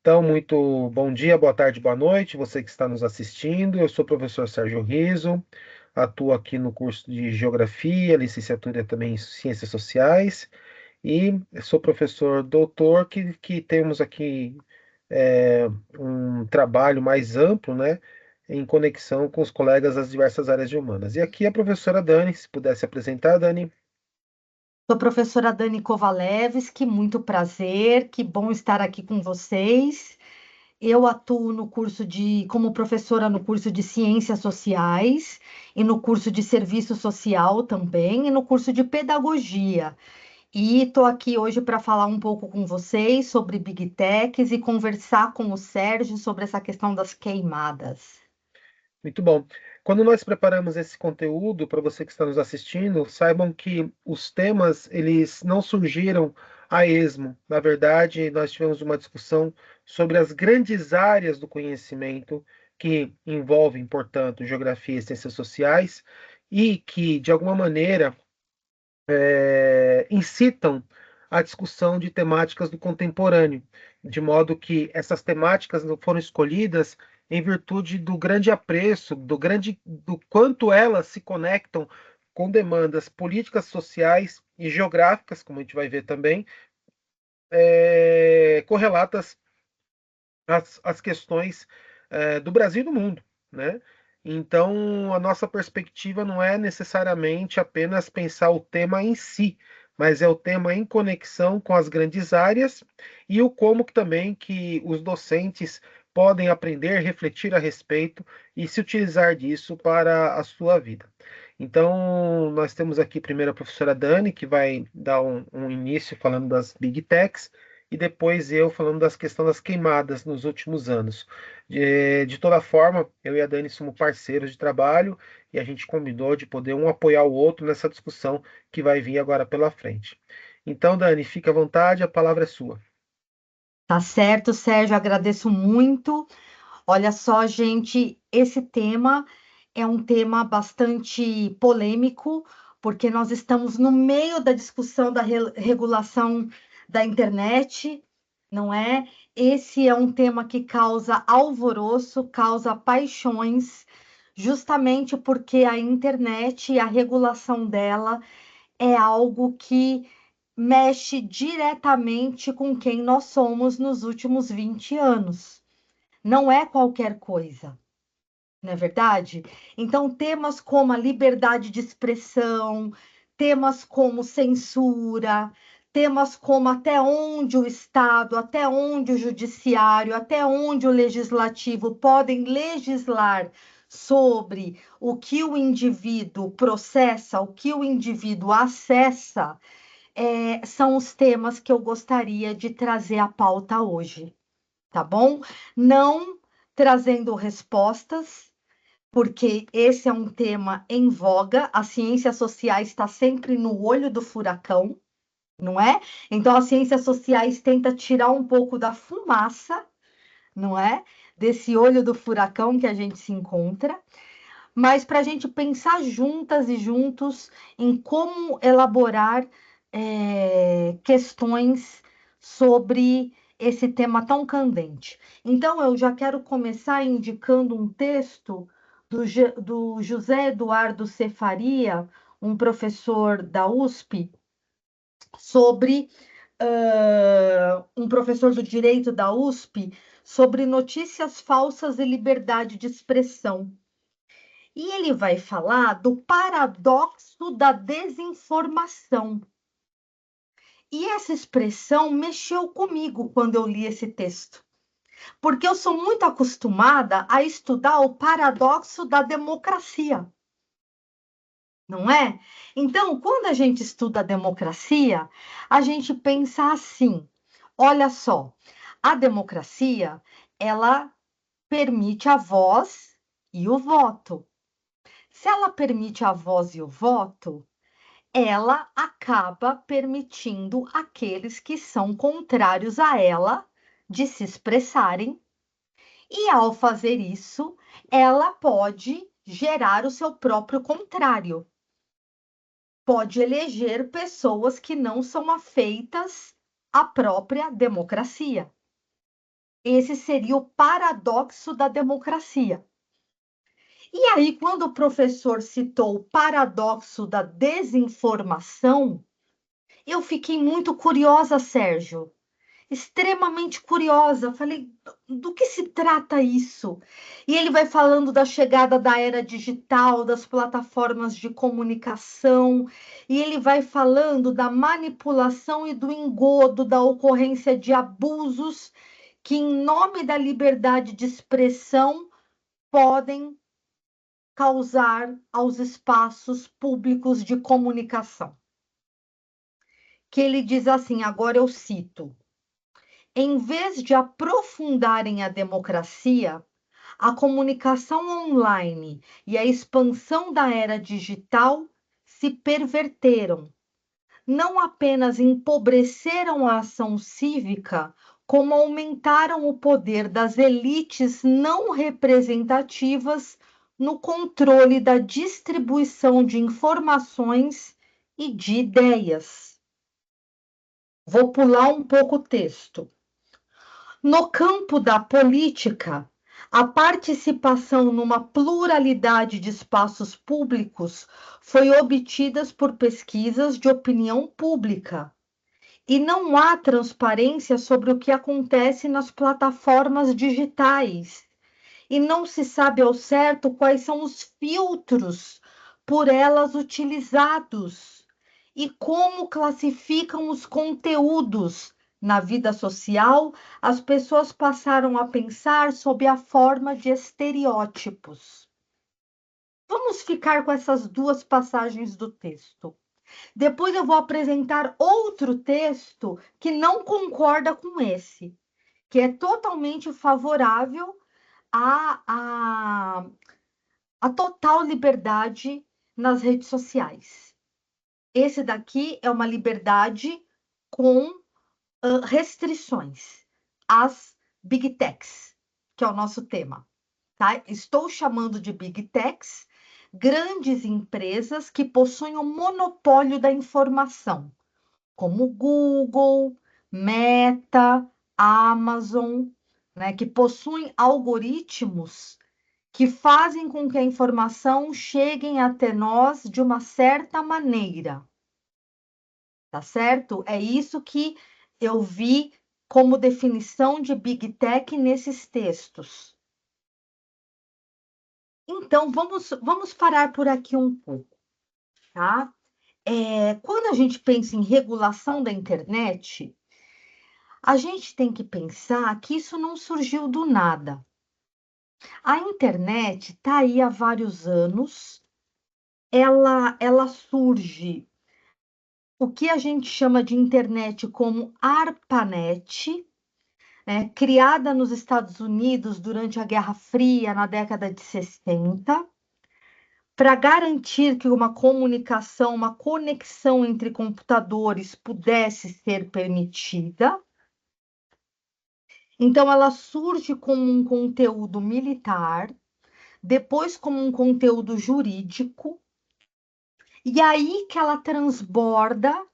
Então, muito bom dia, boa tarde, boa noite, você que está nos assistindo. Eu sou o professor Sérgio Riso, atuo aqui no curso de Geografia, licenciatura também em Ciências Sociais, e sou professor doutor que temos aqui é, um trabalho mais amplo, né, em conexão com os colegas das diversas áreas de humanas. E aqui a professora Dani, se pudesse apresentar, Dani. Sou professora Dani Kovalevski, muito prazer, que bom estar aqui com vocês. Eu atuo como professora no curso de Ciências Sociais e no curso de Serviço Social também e no curso de Pedagogia. E estou aqui hoje para falar um pouco com vocês sobre Big Techs e conversar com o Sérgio sobre essa questão das queimadas. Muito bom. Quando nós preparamos esse conteúdo para você que está nos assistindo, saibam que os temas eles não surgiram a esmo. Na verdade, nós tivemos uma discussão sobre as grandes áreas do conhecimento que envolvem, portanto, geografia e ciências sociais e que, de alguma maneira, incitam a discussão de temáticas do contemporâneo, de modo que essas temáticas não foram escolhidas em virtude do grande apreço, do quanto elas se conectam com demandas políticas, sociais e geográficas, como a gente vai ver também, correlatas às questões do Brasil e do mundo, né? Então, a nossa perspectiva não é necessariamente apenas pensar o tema em si, mas é o tema em conexão com as grandes áreas e o como que também que os docentes podem aprender, refletir a respeito e se utilizar disso para a sua vida. Então, nós temos aqui primeiro a professora Dani, que vai dar um início falando das Big Techs, e depois eu falando das questões das queimadas nos últimos anos. De toda forma, eu e a Dani somos parceiros de trabalho e a gente combinou de poder um apoiar o outro nessa discussão que vai vir agora pela frente. Então, Dani, fica à vontade, a palavra é sua. Tá certo, Sérgio, agradeço muito. Olha só, gente, esse tema é um tema bastante polêmico, porque nós estamos no meio da discussão da regulação da internet, não é? Esse é um tema que causa alvoroço, causa paixões, justamente porque a internet e a regulação dela é algo que mexe diretamente com quem nós somos nos últimos 20 anos. Não é qualquer coisa, não é verdade? Então, temas como a liberdade de expressão, temas como censura, temas como até onde o Estado, até onde o judiciário, até onde o legislativo podem legislar sobre o que o indivíduo processa, o que o indivíduo acessa, são os temas que eu gostaria de trazer à pauta hoje, tá bom? Não trazendo respostas, porque esse é um tema em voga, a ciência social está sempre no olho do furacão, não é? Então, as ciências sociais tenta tirar um pouco da fumaça, não é? Desse olho do furacão que a gente se encontra, mas para a gente pensar juntas e juntos em como elaborar questões sobre esse tema tão candente. Então, eu já quero começar indicando um texto do José Eduardo Cefaria, um professor da USP, sobre um professor do direito da USP, sobre notícias falsas e liberdade de expressão. E ele vai falar do paradoxo da desinformação. E essa expressão mexeu comigo quando eu li esse texto, porque eu sou muito acostumada a estudar o paradoxo da democracia, não é? Então, quando a gente estuda a democracia, a gente pensa assim: olha só, a democracia, ela permite a voz e o voto. Se ela permite a voz e o voto, ela acaba permitindo aqueles que são contrários a ela de se expressarem, e ao fazer isso, ela pode gerar o seu próprio contrário, pode eleger pessoas que não são afeitas à própria democracia. Esse seria o paradoxo da democracia. E aí, quando o professor citou o paradoxo da desinformação, eu fiquei muito curiosa, Sérgio, extremamente curiosa. Falei, do que se trata isso? E ele vai falando da chegada da era digital, das plataformas de comunicação, e ele vai falando da manipulação e do engodo, da ocorrência de abusos que, em nome da liberdade de expressão, podem causar aos espaços públicos de comunicação. Que ele diz assim, agora eu cito: em vez de aprofundarem a democracia, a comunicação online e a expansão da era digital se perverteram. Não apenas empobreceram a ação cívica, como aumentaram o poder das elites não representativas no controle da distribuição de informações e de ideias. Vou pular um pouco o texto. No campo da política, a participação numa pluralidade de espaços públicos foi obtida por pesquisas de opinião pública. E não há transparência sobre o que acontece nas plataformas digitais. E não se sabe ao certo quais são os filtros por elas utilizados e como classificam os conteúdos. Na vida social, as pessoas passaram a pensar sob a forma de estereótipos. Vamos ficar com essas duas passagens do texto. Depois eu vou apresentar outro texto que não concorda com esse, que é totalmente favorável à, à total liberdade nas redes sociais. Esse daqui é uma liberdade com restrições, as Big Techs, que é o nosso tema. Tá? Estou chamando de Big Techs grandes empresas que possuem o monopólio da informação, como Google, Meta, Amazon, né, que possuem algoritmos que fazem com que a informação chegue até nós de uma certa maneira. Tá certo? É isso que eu vi como definição de Big Tech nesses textos. Então, vamos parar por aqui um pouco, tá? Quando a gente pensa em regulação da internet, a gente tem que pensar que isso não surgiu do nada. A internet está aí há vários anos, ela surge o que a gente chama de internet como ARPANET, né, criada nos Estados Unidos durante a Guerra Fria, na década de 60, para garantir que uma comunicação, uma conexão entre computadores pudesse ser permitida. Então, ela surge como um conteúdo militar, depois como um conteúdo jurídico, e aí que ela transborda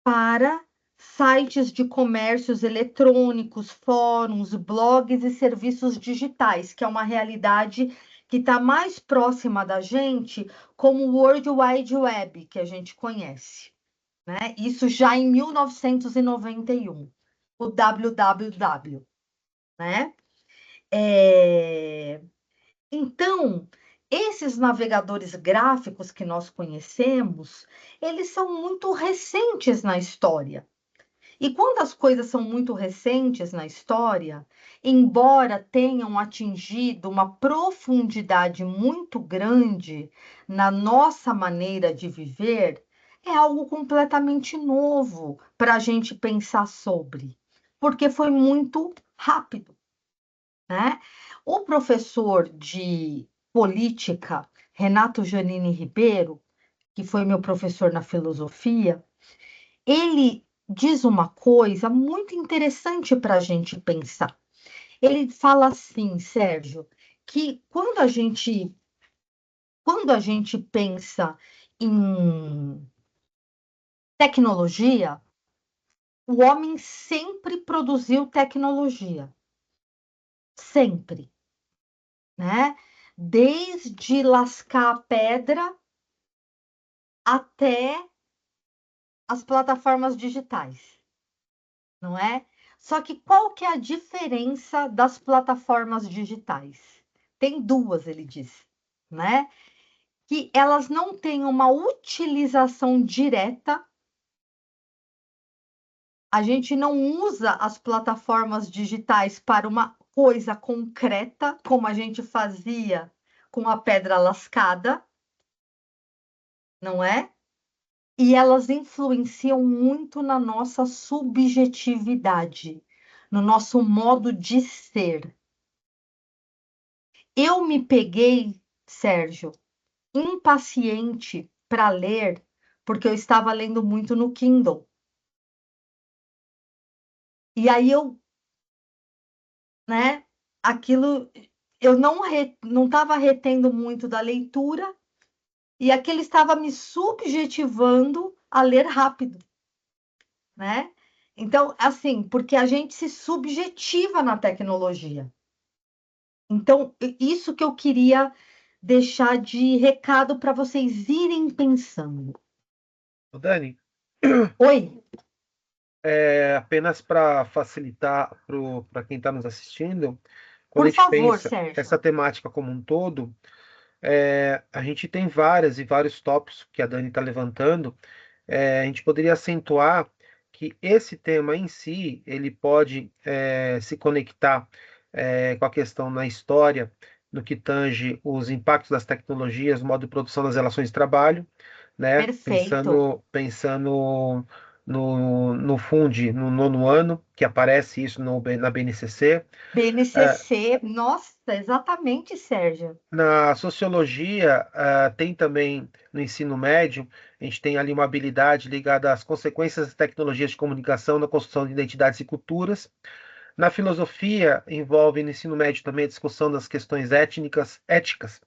para sites de comércios eletrônicos, fóruns, blogs e serviços digitais, que é uma realidade que está mais próxima da gente, como o World Wide Web, que a gente conhece, né? Isso já em 1991, o www, né? Então, esses navegadores gráficos que nós conhecemos, eles são muito recentes na história. E quando as coisas são muito recentes na história, embora tenham atingido uma profundidade muito grande na nossa maneira de viver, é algo completamente novo para a gente pensar sobre, porque foi muito rápido, né? O professor de política, Renato Janine Ribeiro, que foi meu professor na filosofia, ele diz uma coisa muito interessante para a gente pensar. Ele fala assim, Sérgio, que quando a gente pensa em tecnologia, o homem sempre produziu tecnologia, sempre, né? Desde lascar a pedra até as plataformas digitais, não é? Só que qual que é a diferença das plataformas digitais? Tem duas, ele diz, né? Que elas não têm uma utilização direta. A gente não usa as plataformas digitais para uma coisa concreta, como a gente fazia com a pedra lascada, não é? E elas influenciam muito na nossa subjetividade, no nosso modo de ser. Eu me peguei, Sérgio, impaciente para ler, porque eu estava lendo muito no Kindle. E aí eu, né, aquilo eu não estava retendo muito da leitura e aquilo estava me subjetivando a ler rápido, né? Então, assim, porque a gente se subjetiva na tecnologia. Então, isso que eu queria deixar de recado para vocês irem pensando. Dani, Oi, apenas para facilitar para quem está nos assistindo, quando a por gente favor, pensa Sérgio. essa temática como um todo, a gente tem várias e vários tópicos que a Dani está levantando. A gente poderia acentuar que esse tema em si ele pode se conectar com a questão na história, no que tange os impactos das tecnologias, no modo de produção das relações de trabalho, né? Perfeito. Pensando no FUND, no nono ano, que aparece isso na BNCC. BNCC, nossa, exatamente, Sérgio. Na sociologia, tem também no ensino médio, a gente tem ali uma habilidade ligada às consequências das tecnologias de comunicação na construção de identidades e culturas. Na filosofia, envolve no ensino médio também a discussão das questões éticas,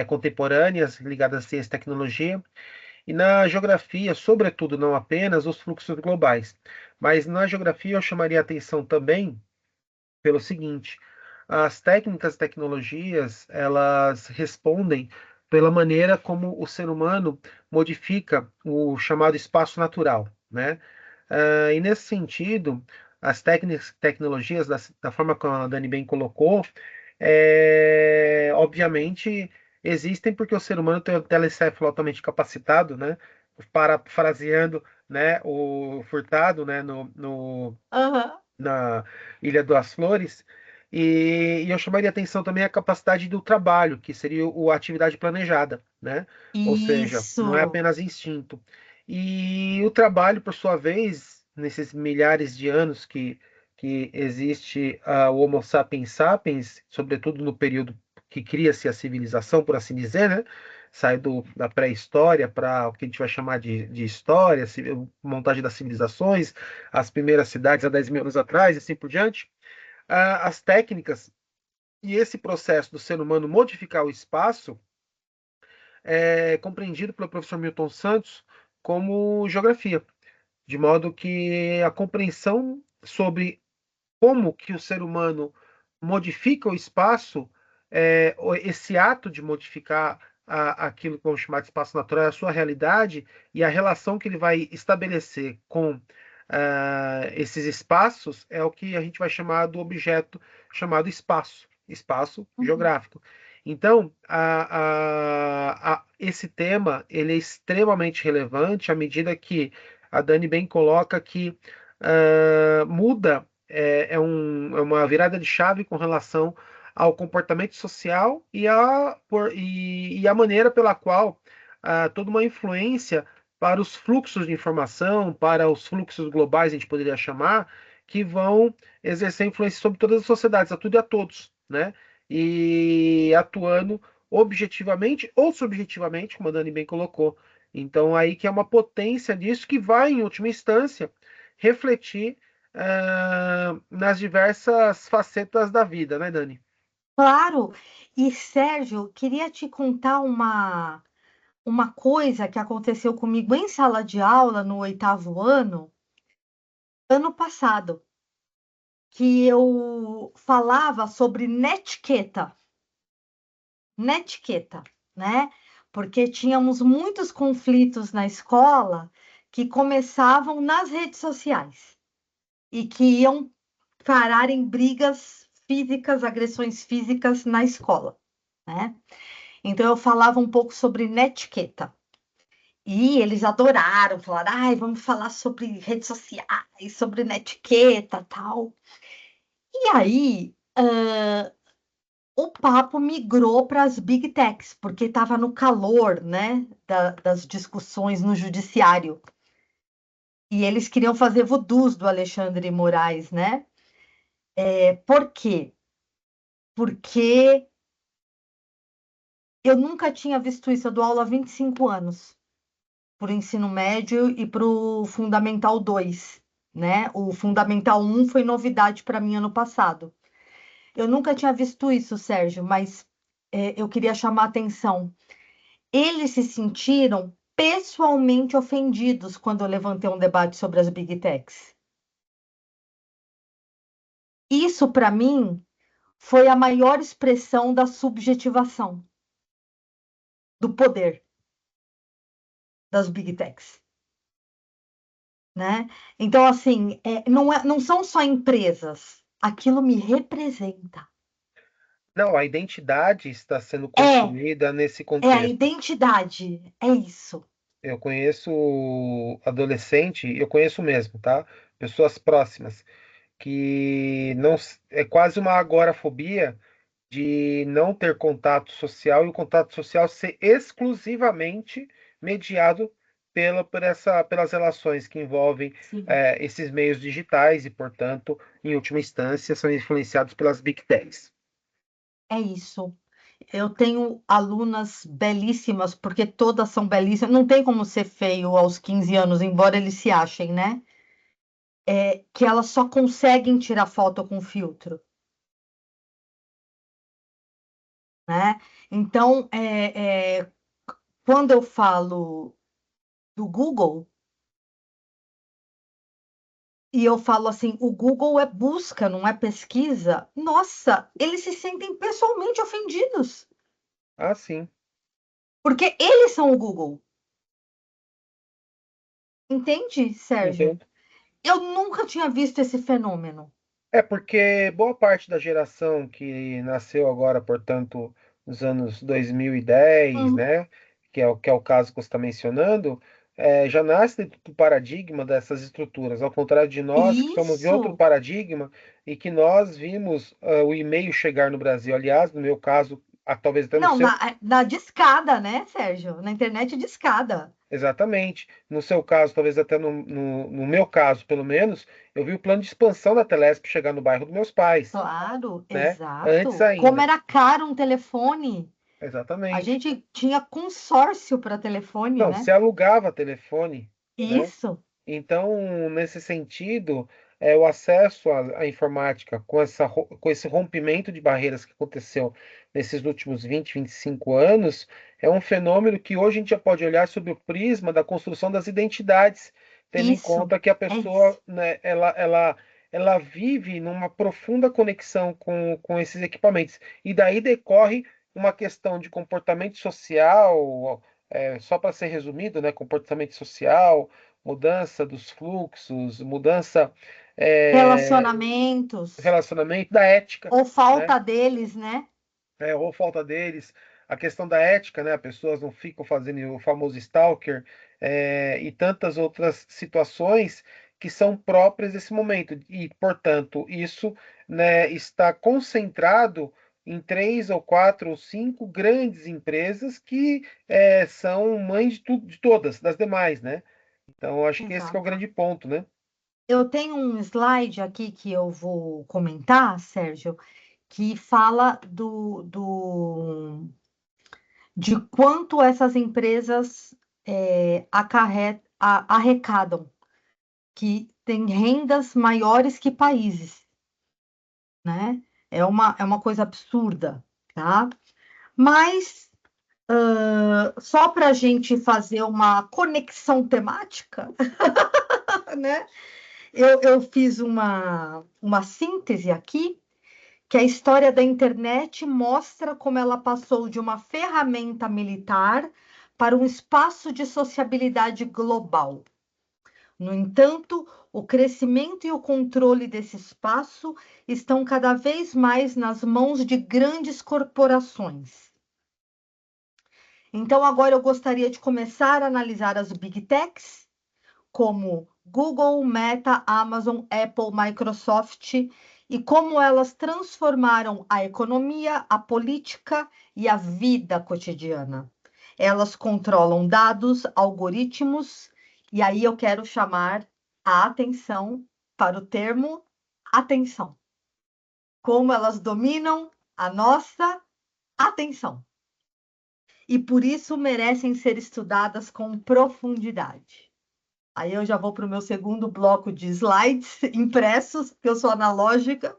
contemporâneas ligadas à ciência e tecnologia. E na geografia, sobretudo, não apenas os fluxos globais. Mas na geografia eu chamaria a atenção também pelo seguinte: as técnicas e tecnologias, elas respondem pela maneira como o ser humano modifica o chamado espaço natural, né? E nesse sentido, as técnicas e tecnologias, da forma como a Dani bem colocou, obviamente existem porque o ser humano tem um telecéfalo altamente capacitado, né? Parafraseando, né, o Furtado, né, Aham. na Ilha das Flores. E eu chamaria atenção também a capacidade do trabalho, que seria a atividade planejada, né? Ou seja, não é Isso. apenas instinto. E o trabalho, por sua vez, nesses milhares de anos que existe o Homo sapiens sapiens, sobretudo no período que cria-se a civilização, por assim dizer, né? Sai da pré-história para o que a gente vai chamar de história, montagem das civilizações, as primeiras cidades há 10 mil anos atrás e assim por diante. As técnicas e esse processo do ser humano modificar o espaço é compreendido pelo professor Milton Santos como geografia, de modo que a compreensão sobre como que o ser humano modifica o espaço, esse ato de modificar aquilo que vamos chamar de espaço natural, é a sua realidade e a relação que ele vai estabelecer com esses espaços é o que a gente vai chamar do objeto chamado espaço Uhum. geográfico. Então, esse tema ele é extremamente relevante à medida que a Dani bem coloca que muda é uma virada de chave com relação ao comportamento social e a maneira pela qual toda uma influência para os fluxos de informação, para os fluxos globais, a gente poderia chamar, que vão exercer influência sobre todas as sociedades, a tudo e a todos, né? E atuando objetivamente ou subjetivamente, como a Dani bem colocou. Então, aí que é uma potência disso que vai, em última instância, refletir nas diversas facetas da vida, né, Dani? Claro. E, Sérgio, queria te contar uma coisa que aconteceu comigo em sala de aula no oitavo ano. ano passado, que eu falava sobre netiqueta, né? Porque tínhamos muitos conflitos na escola que começavam nas redes sociais e que iam parar em brigas físicas, agressões físicas na escola, né? Então eu falava um pouco sobre netiqueta. E eles adoraram, falaram, ai, vamos falar sobre redes sociais, sobre netiqueta, tal. E aí, o papo migrou para as big techs, porque estava no calor, né, das discussões no judiciário. E eles queriam fazer voodoos do Alexandre Moraes, né? Por quê? Porque eu nunca tinha visto isso. Eu dou aula há 25 anos para o ensino médio e para o Fundamental 2, né? O Fundamental 1 foi novidade para mim ano passado. Eu nunca tinha visto isso, Sérgio, mas eu queria chamar a atenção. Eles se sentiram pessoalmente ofendidos quando eu levantei um debate sobre as Big Techs. Isso, para mim, foi a maior expressão da subjetivação do poder das Big Techs, né? Então, assim, não são só empresas, aquilo me representa. Não, a identidade está sendo É, construída nesse é a contexto. identidade, é isso. Eu conheço adolescente, eu conheço mesmo, tá? Pessoas próximas, que não é quase uma agorafobia de não ter contato social e o contato social ser exclusivamente mediado pelas relações que envolvem Sim, esses meios digitais e, portanto, em última instância, são influenciados pelas Big Techs. é isso. Eu tenho alunas belíssimas, porque todas são belíssimas. Não tem como ser feio aos 15 anos, embora eles se achem, né? Que elas só conseguem tirar foto com filtro, né? Então, quando eu falo do Google, e eu falo assim, o Google é busca, não é pesquisa, nossa, eles se sentem pessoalmente ofendidos, Ah, sim, porque eles são o Google. Entende, Sérgio? entendo. Eu nunca tinha visto esse fenômeno. É porque boa parte da geração que nasceu agora, portanto, nos anos 2010, Hum, né, que é o caso que você está mencionando, já nasce dentro do paradigma dessas estruturas, ao contrário de nós, que somos de outro isso. paradigma e que nós vimos o e-mail chegar no Brasil. Aliás, no meu caso, talvez até no Não, seu. na discada, né, Sérgio? Na internet discada. Exatamente. No seu caso, talvez até no meu caso, pelo menos, eu vi o plano de expansão da Telesp chegar no bairro dos meus pais, Claro, né? Antes exato. Como ainda. era caro um telefone. A Exatamente. gente tinha consórcio para telefone, Não, né? se alugava telefone, né? Isso, Então, nesse sentido, o acesso à informática com esse rompimento de barreiras que aconteceu nesses últimos 20, 25 anos, é um fenômeno que hoje a gente já pode olhar sob o prisma da construção das identidades, tendo em isso, conta que a é isso. pessoa, né, ela vive numa profunda conexão com esses equipamentos. E daí decorre uma questão de comportamento social, só para ser resumido, né, comportamento social, mudança dos fluxos, mudança é, Relacionamentos, relacionamento, da ética, ou né? falta deles, né? Ou falta deles, a questão da ética, né? As pessoas não ficam fazendo o famoso stalker, e tantas outras situações que são próprias desse momento. E, portanto, isso, né, está concentrado em 3 ou 4 ou 5 grandes empresas que são mães de todas, das demais, né? Então, acho que esse que é o Exato. grande ponto, né? Eu tenho um slide aqui que eu vou comentar, Sérgio, que fala de quanto essas empresas arrecadam, que tem rendas maiores que países, né? É uma coisa absurda, tá? Mas só para a gente fazer uma conexão temática, né? Eu fiz uma síntese aqui, que a história da internet mostra como ela passou de uma ferramenta militar para um espaço de sociabilidade global. No entanto, o crescimento e o controle desse espaço estão cada vez mais nas mãos de grandes corporações. Então, agora eu gostaria de começar a analisar as Big Techs, como Google, Meta, Amazon, Apple, Microsoft, e como elas transformaram a economia, a política e a vida cotidiana. Elas controlam dados, algoritmos, e aí eu quero chamar a atenção para o termo atenção. Como elas dominam a nossa atenção. E por isso merecem ser estudadas com profundidade. Aí eu já vou para o meu segundo bloco de slides impressos, porque eu sou analógica,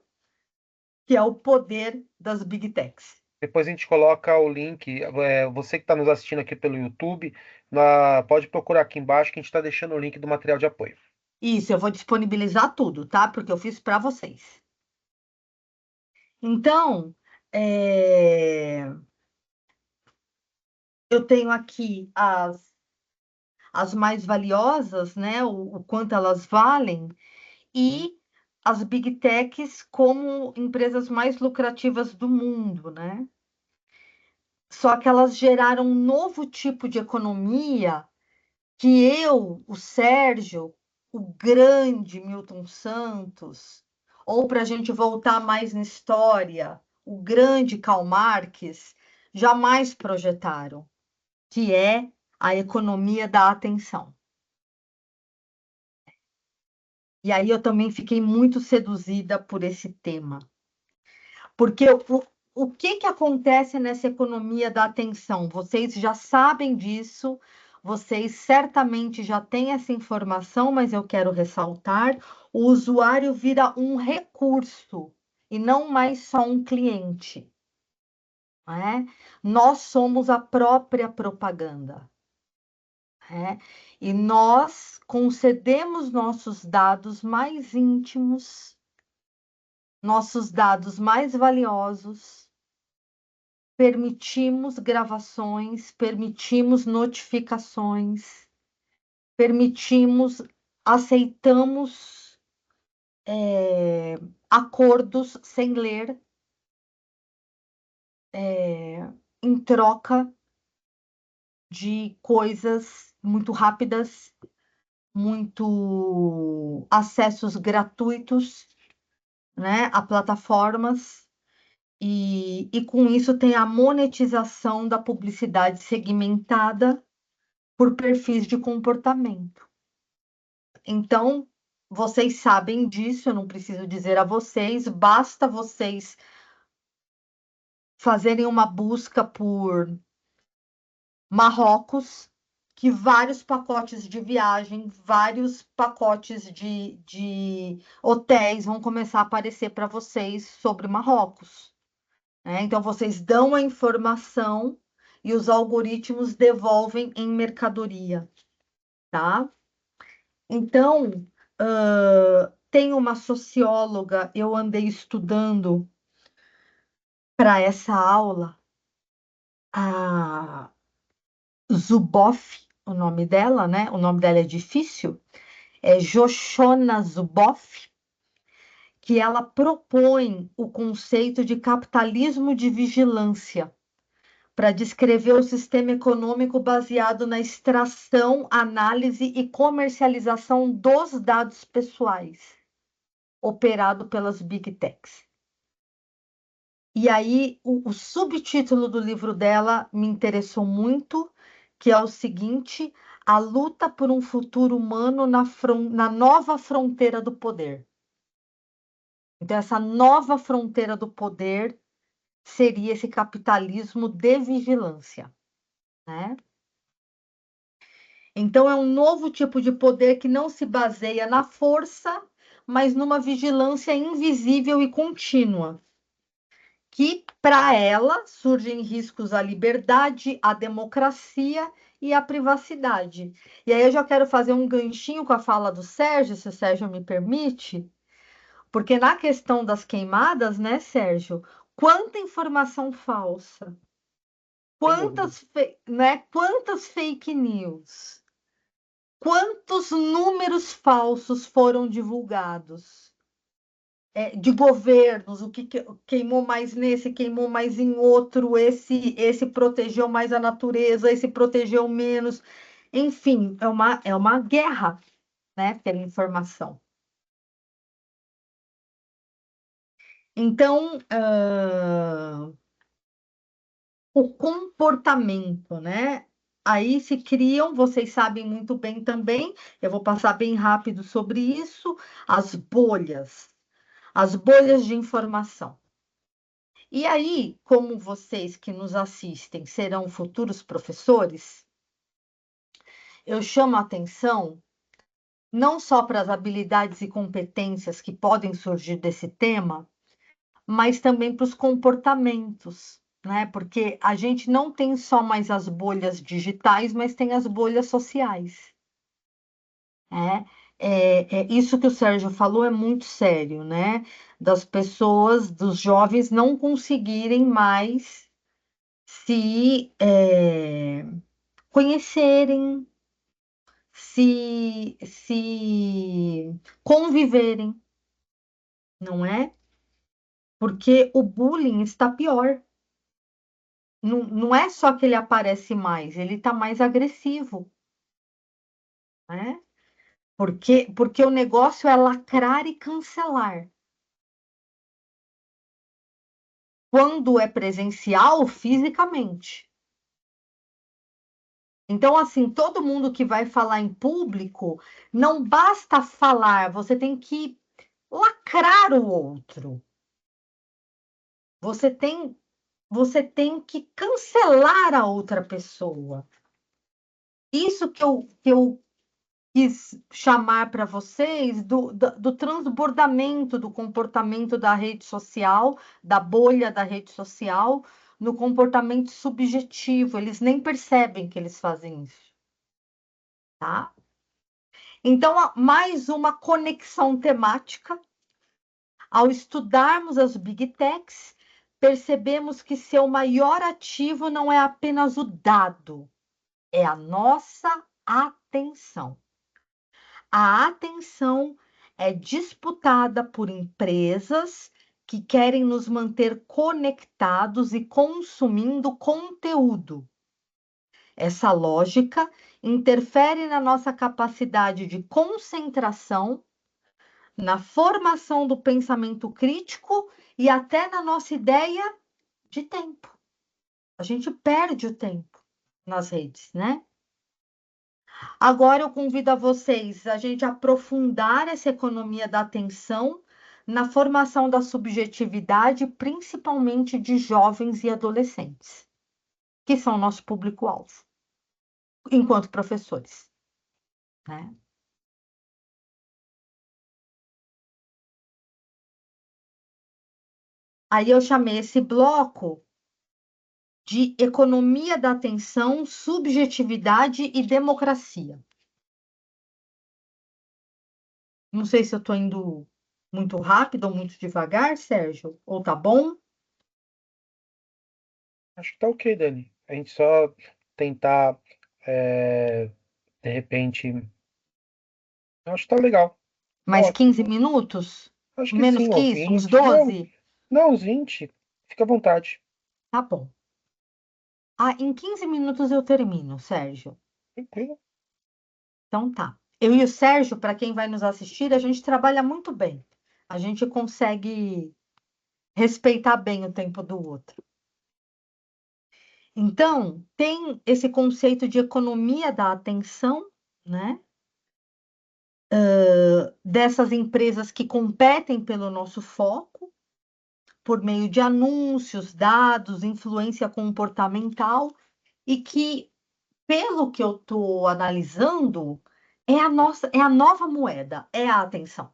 que é o poder das Big Techs. Depois a gente coloca o link. Você que está nos assistindo aqui pelo YouTube, pode procurar aqui embaixo que a gente está deixando o link do material de apoio. Isso, eu vou disponibilizar tudo, tá? Porque eu fiz para vocês. Então, eu tenho aqui as mais valiosas, né? O quanto elas valem, e as Big Techs como empresas mais lucrativas do mundo, né? Só que elas geraram um novo tipo de economia que eu, o Sérgio, o grande Milton Santos, ou para a gente voltar mais na história, o grande Karl Marx, jamais projetaram, que é a economia da atenção. E aí eu também fiquei muito seduzida por esse tema. Porque o que acontece nessa economia da atenção? Vocês já sabem disso, vocês certamente já têm essa informação, mas eu quero ressaltar: o usuário vira um recurso e não mais só um cliente. Não é? Nós somos a própria propaganda. É? E nós concedemos nossos dados mais íntimos, nossos dados mais valiosos, permitimos gravações, permitimos notificações, permitimos, aceitamos acordos sem ler, em troca de coisas muito rápidas, muito acessos gratuitos, né, a plataformas. E com isso tem a monetização da publicidade segmentada por perfis de comportamento. Então, vocês sabem disso, eu não preciso dizer a vocês, basta vocês fazerem uma busca por Marrocos, que vários pacotes de viagem, vários pacotes de hotéis vão começar a aparecer para vocês sobre Marrocos. Né? Então, vocês dão a informação e os algoritmos devolvem em mercadoria, tá? Então, tem uma socióloga, eu andei estudando para essa aula, a Zuboff, o nome dela, né? O nome dela é difícil, é Joshona Zuboff, que ela propõe o conceito de capitalismo de vigilância para descrever o sistema econômico baseado na extração, análise e comercialização dos dados pessoais, operado pelas Big Techs. E aí, o subtítulo do livro dela me interessou muito, que é o seguinte: A luta por um futuro humano na nova fronteira do poder. Então, essa nova fronteira do poder seria esse capitalismo de vigilância, né? Então, é um novo tipo de poder que não se baseia na força, mas numa vigilância invisível e contínua, que para ela surgem riscos à liberdade, à democracia e a privacidade. E aí eu já quero fazer um ganchinho com a fala do Sérgio, se o Sérgio me permite, porque na questão das queimadas, né, Sérgio, quanta informação falsa, sem dúvida. quantas fake news, quantos números falsos foram divulgados, de governos, o que queimou mais nesse, queimou mais em outro, esse protegeu mais a natureza, esse protegeu menos. Enfim, é uma guerra, né, pela informação. Então, o comportamento, né? Aí se criam, vocês sabem muito bem também, eu vou passar bem rápido sobre isso, as bolhas de informação. E aí, como vocês que nos assistem serão futuros professores, eu chamo a atenção não só para as habilidades e competências que podem surgir desse tema, mas também para os comportamentos, né? Porque a gente não tem só mais as bolhas digitais, mas tem as bolhas sociais, né? Isso que o Sérgio falou é muito sério, né? Das pessoas, dos jovens não conseguirem mais se conhecerem, se conviverem, não é? Porque o bullying está pior. Não, não é só que ele aparece mais, ele está mais agressivo, né? Porque o negócio é lacrar e cancelar. Quando é presencial, fisicamente. Então, assim, todo mundo que vai falar em público, não basta falar, você tem que lacrar o outro. Você tem, você tem que cancelar a outra pessoa. Isso que eu quis chamar para vocês do transbordamento do comportamento da rede social, da bolha da rede social, no comportamento subjetivo. Eles nem percebem que eles fazem isso, tá? Então, mais uma conexão temática. Ao estudarmos as Big Techs, percebemos que seu maior ativo não é apenas o dado, é a nossa atenção. A atenção é disputada por empresas que querem nos manter conectados e consumindo conteúdo. Essa lógica interfere na nossa capacidade de concentração, na formação do pensamento crítico e até na nossa ideia de tempo. A gente perde o tempo nas redes, né? Agora eu convido a vocês a gente aprofundar essa economia da atenção na formação da subjetividade, principalmente de jovens e adolescentes, que são nosso público-alvo, enquanto professores, né? Aí eu chamei esse bloco de economia da atenção, subjetividade e democracia. Não sei se eu estou indo muito rápido ou muito devagar, Sérgio, ou tá bom? Acho que tá ok, Dani. A gente só tentar, é, de repente. Acho que tá legal. Tá Mais ótimo. 15 minutos? Acho que Menos sim, que uns isso? Uns 20. Não, 12? não, uns 20. Fica à vontade. Tá bom. Ah, em 15 minutos eu termino, Sérgio. Tranquilo. Então tá. Eu e o Sérgio, para quem vai nos assistir, a gente trabalha muito bem. A gente consegue respeitar bem o tempo do outro. Então, tem esse conceito de economia da atenção, né? Dessas empresas que competem pelo nosso foco, por meio de anúncios, dados, influência comportamental, e que, pelo que eu estou analisando, é a nova moeda, é a atenção.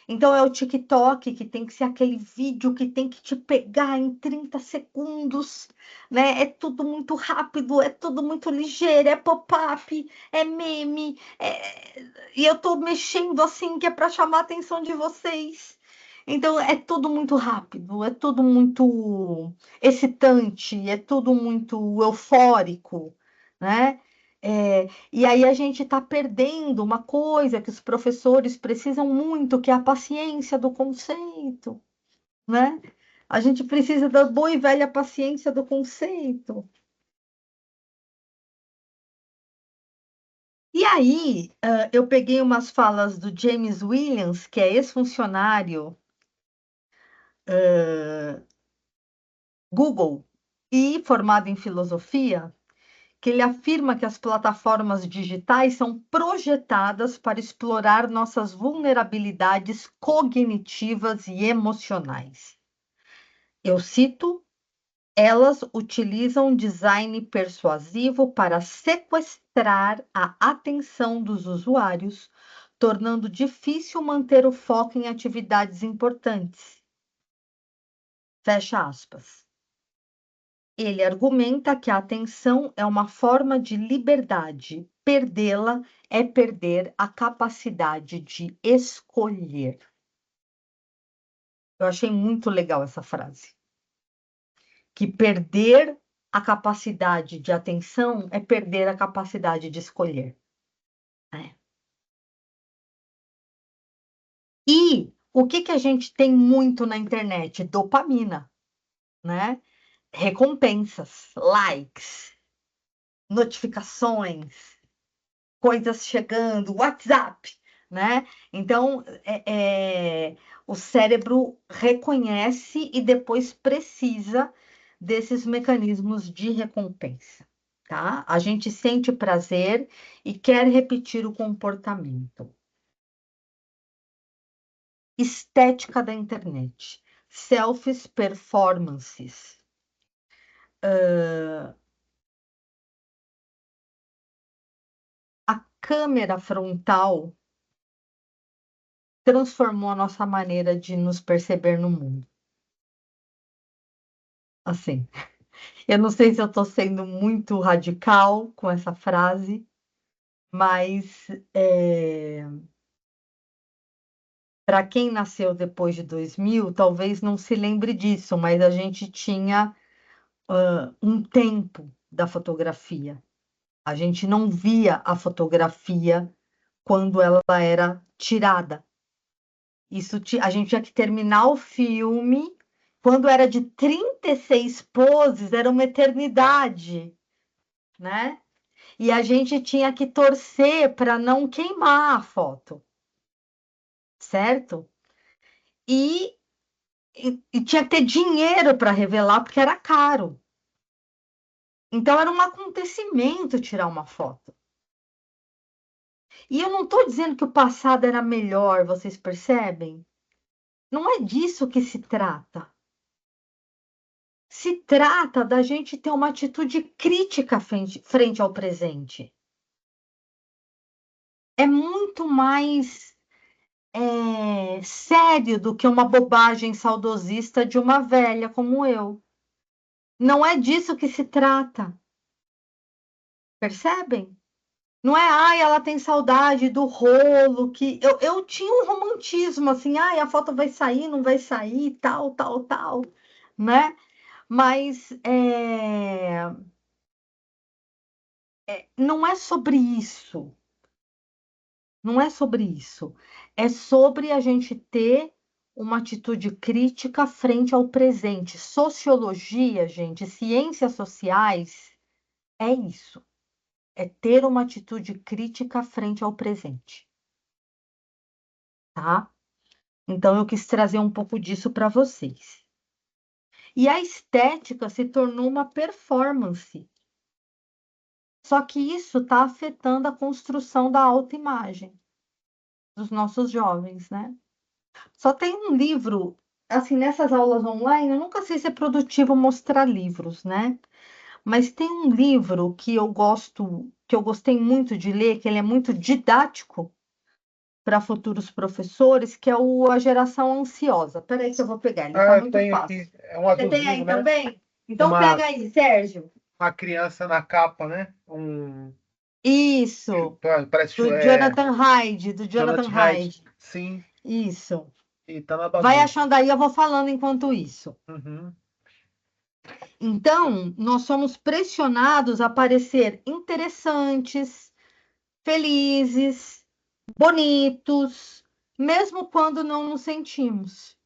Então é o TikTok que tem que ser aquele vídeo que tem que te pegar em 30 segundos, né? É tudo muito rápido, é tudo muito ligeiro, é pop-up, é meme, e eu tô mexendo assim que é para chamar a atenção de vocês. Então é tudo muito rápido, é tudo muito excitante, é tudo muito eufórico, né? E aí a gente está perdendo uma coisa que os professores precisam muito, que é a paciência do conceito, né? A gente precisa da boa e velha paciência do conceito. E aí, eu peguei umas falas do James Williams, que é ex-funcionário Google e formado em filosofia, que ele afirma que as plataformas digitais são projetadas para explorar nossas vulnerabilidades cognitivas e emocionais. Eu cito: elas utilizam design persuasivo para sequestrar a atenção dos usuários, tornando difícil manter o foco em atividades importantes. Fecha aspas. Ele argumenta que a atenção é uma forma de liberdade. Perdê-la é perder a capacidade de escolher. Eu achei muito legal essa frase. Que perder a capacidade de atenção é perder a capacidade de escolher. Né? E o que a gente tem muito na internet? Dopamina, né? Recompensas, likes, notificações, coisas chegando, WhatsApp, né? Então, o cérebro reconhece e depois precisa desses mecanismos de recompensa, tá? A gente sente prazer e quer repetir o comportamento. Estética da internet, selfies, performances. A câmera frontal transformou a nossa maneira de nos perceber no mundo. Assim, eu não sei se eu estou sendo muito radical com essa frase, mas para quem nasceu depois de 2000, talvez não se lembre disso, mas a gente tinha um tempo da fotografia. A gente não via a fotografia quando ela era tirada. A gente tinha que terminar o filme. Quando era de 36 poses, era uma eternidade, né? E a gente tinha que torcer para não queimar a foto, certo? E tinha que ter dinheiro para revelar, porque era caro. Então era um acontecimento tirar uma foto. E eu não estou dizendo que o passado era melhor, vocês percebem? Não é disso que se trata. Se trata da gente ter uma atitude crítica frente ao presente. É muito mais sério do que uma bobagem saudosista de uma velha como eu. Não é disso que se trata. Percebem? Não é, ai, ela tem saudade do rolo, que eu tinha um romantismo assim, ai, a foto vai sair, não vai sair, tal, tal, tal, né? Mas não é sobre isso. Não é sobre isso. É sobre a gente ter uma atitude crítica frente ao presente. Sociologia, gente, ciências sociais, é isso. É ter uma atitude crítica frente ao presente, tá? Então, eu quis trazer um pouco disso para vocês. E a estética se tornou uma performance. Só que isso está afetando a construção da autoimagem dos nossos jovens, né? Só tem um livro, assim, nessas aulas online, eu nunca sei se é produtivo mostrar livros, né? Mas tem um livro que eu gosto, que eu gostei muito de ler, que ele é muito didático, para futuros professores, que é a geração ansiosa. Peraí que eu vou pegar, ele está Ah, eu muito tenho fácil. aqui. É um Você tem azulzinho, aí né? também? Então Uma, pega aí, Sérgio. uma criança na capa, né? Isso, Parece do Jonathan Hyde, do Jonathan Jonathan Hyde. Hyde. Sim, Isso. e tá na Vai bagunça. achando aí, eu vou falando enquanto isso. Uhum. Então, nós somos pressionados a parecer interessantes, felizes, bonitos, mesmo quando não nos sentimos,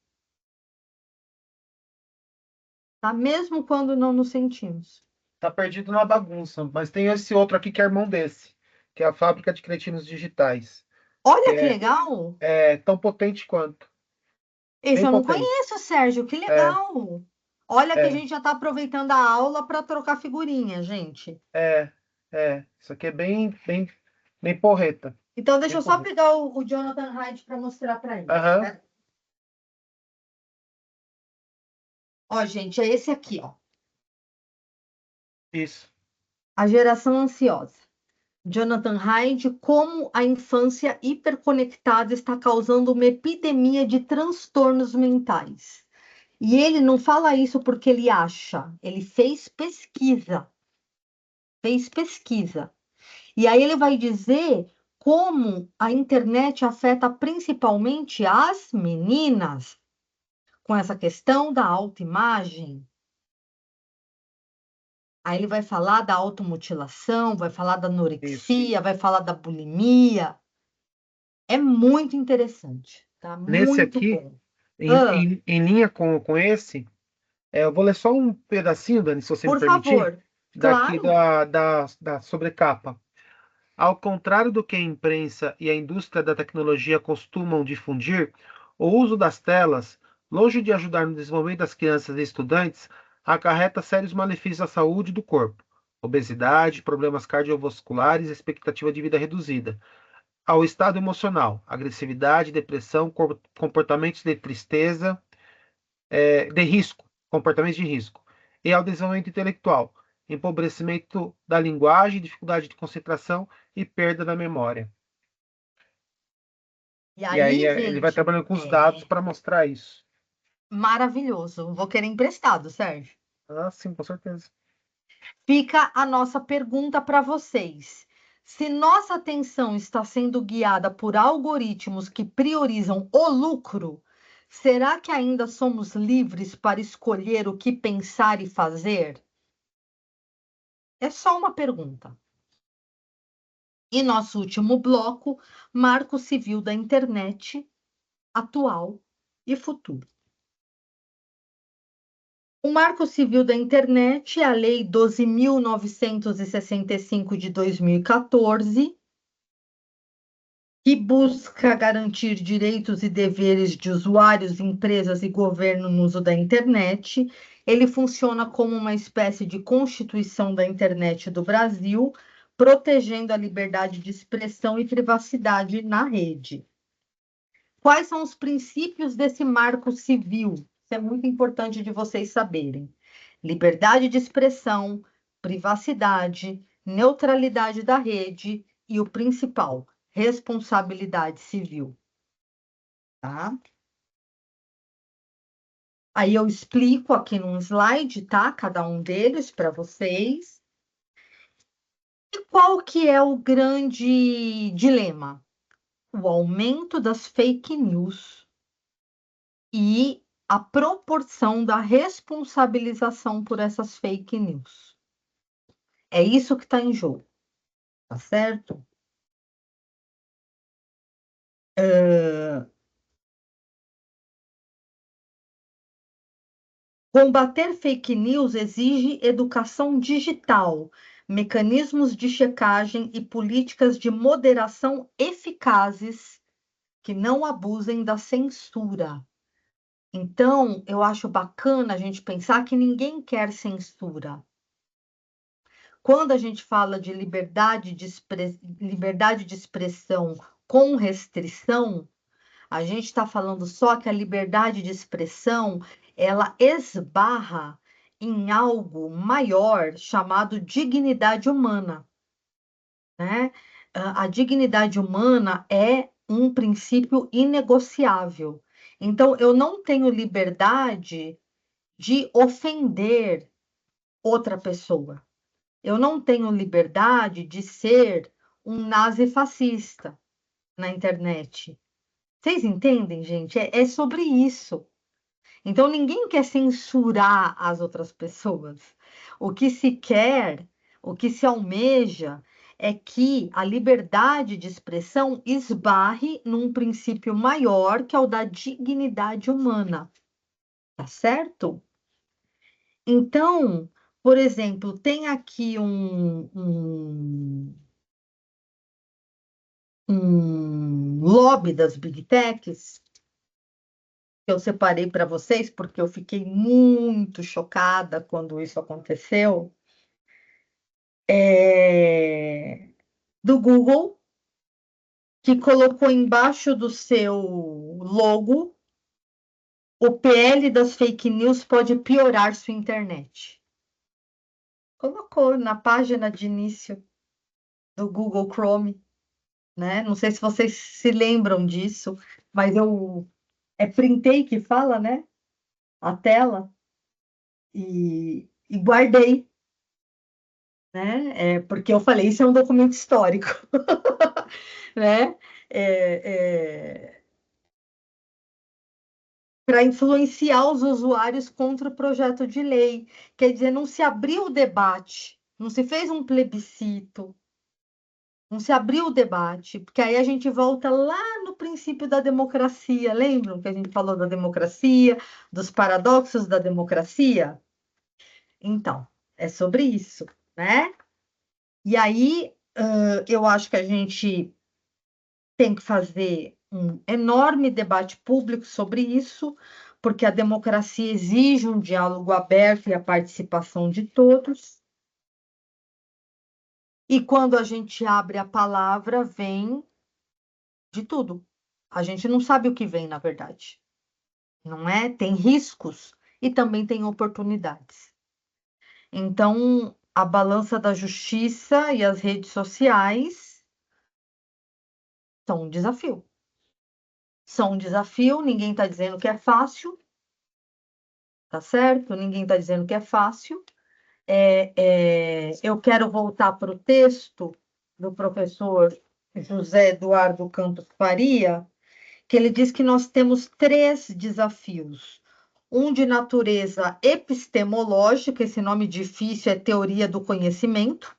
tá? Mesmo quando não nos sentimos. Tá perdido na bagunça. Mas tem esse outro aqui que é irmão desse, que é a Fábrica de Cretinos Digitais. Que Olha que legal! é tão potente quanto. Esse Bem eu não potente. conheço, Sérgio, que É, legal! Olha que a é, gente já está aproveitando a aula para trocar figurinha, gente. Isso aqui é bem porreta. Então, deixa Bem eu só porreta. pegar o Jonathan Hyde para mostrar para ele. Aham, Né? Ó, gente, é esse aqui, ó. isso. A geração ansiosa. Jonathan Hyde, como a infância hiperconectada está causando uma epidemia de transtornos mentais. E ele não fala isso porque ele acha, ele fez pesquisa. Fez pesquisa. E aí ele vai dizer como a internet afeta principalmente as meninas, com essa questão da autoimagem. Aí ele vai falar da automutilação, vai falar da Isso. anorexia, vai falar da bulimia. É muito interessante, tá? Nesse Muito aqui, bom. em, Ah, em, em linha com esse, eu vou ler só um pedacinho, Dani, se você me por permitir, favor. daqui Claro. da sobrecapa. Ao contrário do que a imprensa e a indústria da tecnologia costumam difundir, o uso das telas, longe de ajudar no desenvolvimento das crianças e estudantes, acarreta sérios malefícios à saúde do corpo, obesidade, problemas cardiovasculares e expectativa de vida reduzida, ao estado emocional, agressividade, depressão, comportamentos de tristeza, de risco, comportamentos de risco, e ao desenvolvimento intelectual, empobrecimento da linguagem, dificuldade de concentração e perda da memória. E E aí aí, ele vai gente, trabalhando com os dados para mostrar isso. maravilhoso. Vou querer emprestado, Sérgio. Ah, sim, com certeza. Fica a nossa pergunta para vocês. Se nossa atenção está sendo guiada por algoritmos que priorizam o lucro, será que ainda somos livres para escolher o que pensar e fazer? É só uma pergunta. E nosso último bloco, Marco Civil da Internet, atual e futuro. O Marco Civil da Internet é a Lei 12.965 de 2014, que busca garantir direitos e deveres de usuários, empresas e governo no uso da internet. Ele funciona como uma espécie de constituição da internet do Brasil, protegendo a liberdade de expressão e privacidade na rede. Quais são os princípios desse marco civil? Isso é muito importante de vocês saberem. Liberdade de expressão, privacidade, neutralidade da rede e o principal, responsabilidade civil, tá? Aí eu explico aqui num slide, tá? Cada um deles para vocês. E qual que é o grande dilema? O aumento das fake news e a proporção da responsabilização por essas fake news. É isso que está em jogo, tá certo? Combater fake news exige educação digital, mecanismos de checagem e políticas de moderação eficazes que não abusem da censura. Então, eu acho bacana a gente pensar que ninguém quer censura. Quando a gente fala de liberdade de expressão com restrição, a gente está falando só que a liberdade de expressão ela esbarra em algo maior chamado dignidade humana, né? A dignidade humana é um princípio inegociável. Então, eu não tenho liberdade de ofender outra pessoa. Eu não tenho liberdade de ser um nazifascista na internet. Vocês entendem, gente? É sobre isso. Então, ninguém quer censurar as outras pessoas. O que se quer, o que se almeja, é que a liberdade de expressão esbarre num princípio maior, que é o da dignidade humana. Tá certo? Então, por exemplo, tem aqui um lobby das Big Techs que eu separei para vocês, porque eu fiquei muito chocada quando isso aconteceu, do Google, que colocou embaixo do seu logo: o PL das fake news pode piorar sua internet. Colocou na página de início do Google Chrome, né? Não sei se vocês se lembram disso, mas eu printei que fala, né? A tela e guardei, né? Porque eu falei, isso é um documento histórico, né? Para influenciar os usuários contra o projeto de lei. Quer dizer, não se abriu o debate, não se fez um plebiscito, não se abriu o debate, porque aí a gente volta lá no princípio da democracia. Lembram que a gente falou da democracia, dos paradoxos da democracia? Então, é sobre isso, né? E aí, eu acho que a gente tem que fazer um enorme debate público sobre isso, porque a democracia exige um diálogo aberto e a participação de todos. E quando a gente abre a palavra, vem de tudo. A gente não sabe o que vem, na verdade, não é? Tem riscos e também tem oportunidades. Então, a balança da justiça e as redes sociais são um desafio. São um desafio, ninguém está dizendo que é fácil, tá certo? Ninguém está dizendo que é fácil. Eu quero voltar para o texto do professor José Eduardo Campos Faria, que ele diz que nós temos três desafios. Um de natureza epistemológica, esse nome difícil é teoria do conhecimento,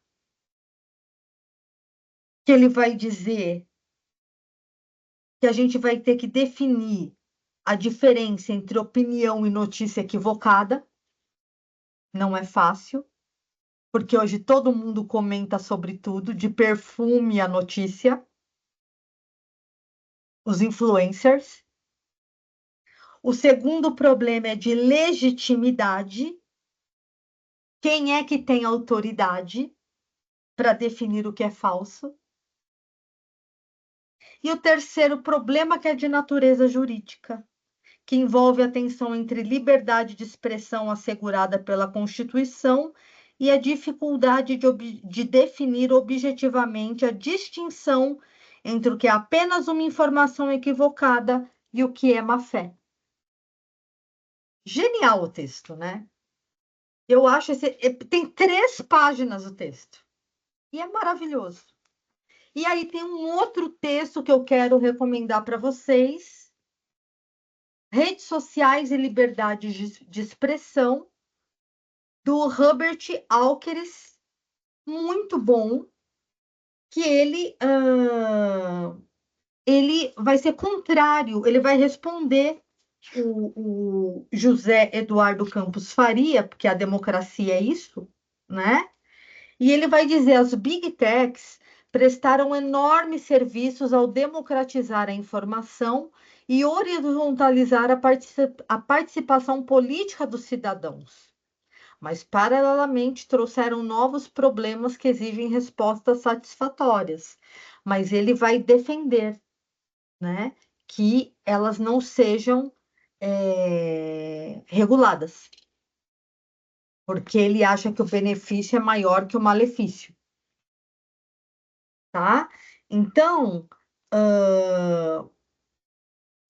que ele vai dizer que a gente vai ter que definir a diferença entre opinião e notícia equivocada. Não é fácil, porque hoje todo mundo comenta sobre tudo, de perfume a notícia, os influencers. O segundo problema é de legitimidade. Quem é que tem autoridade para definir o que é falso? E o terceiro problema, que é de natureza jurídica, que envolve a tensão entre liberdade de expressão assegurada pela Constituição e a dificuldade de definir objetivamente a distinção entre o que é apenas uma informação equivocada e o que é má-fé. Genial o texto, né? Eu acho tem 3 páginas o texto e é maravilhoso. E aí tem um outro texto que eu quero recomendar para vocês: Redes Sociais e Liberdade de Expressão, do Herbert Alkeres, muito bom, que ele vai ser contrário, ele vai responder o José Eduardo Campos Faria, porque a democracia é isso, né? E ele vai dizer: as Big Techs prestaram enormes serviços ao democratizar a informação e horizontalizar a participação política dos cidadãos, mas, paralelamente, trouxeram novos problemas que exigem respostas satisfatórias. Mas ele vai defender, né, que elas não sejam reguladas, porque ele acha que o benefício é maior que o malefício, tá? Então, ah,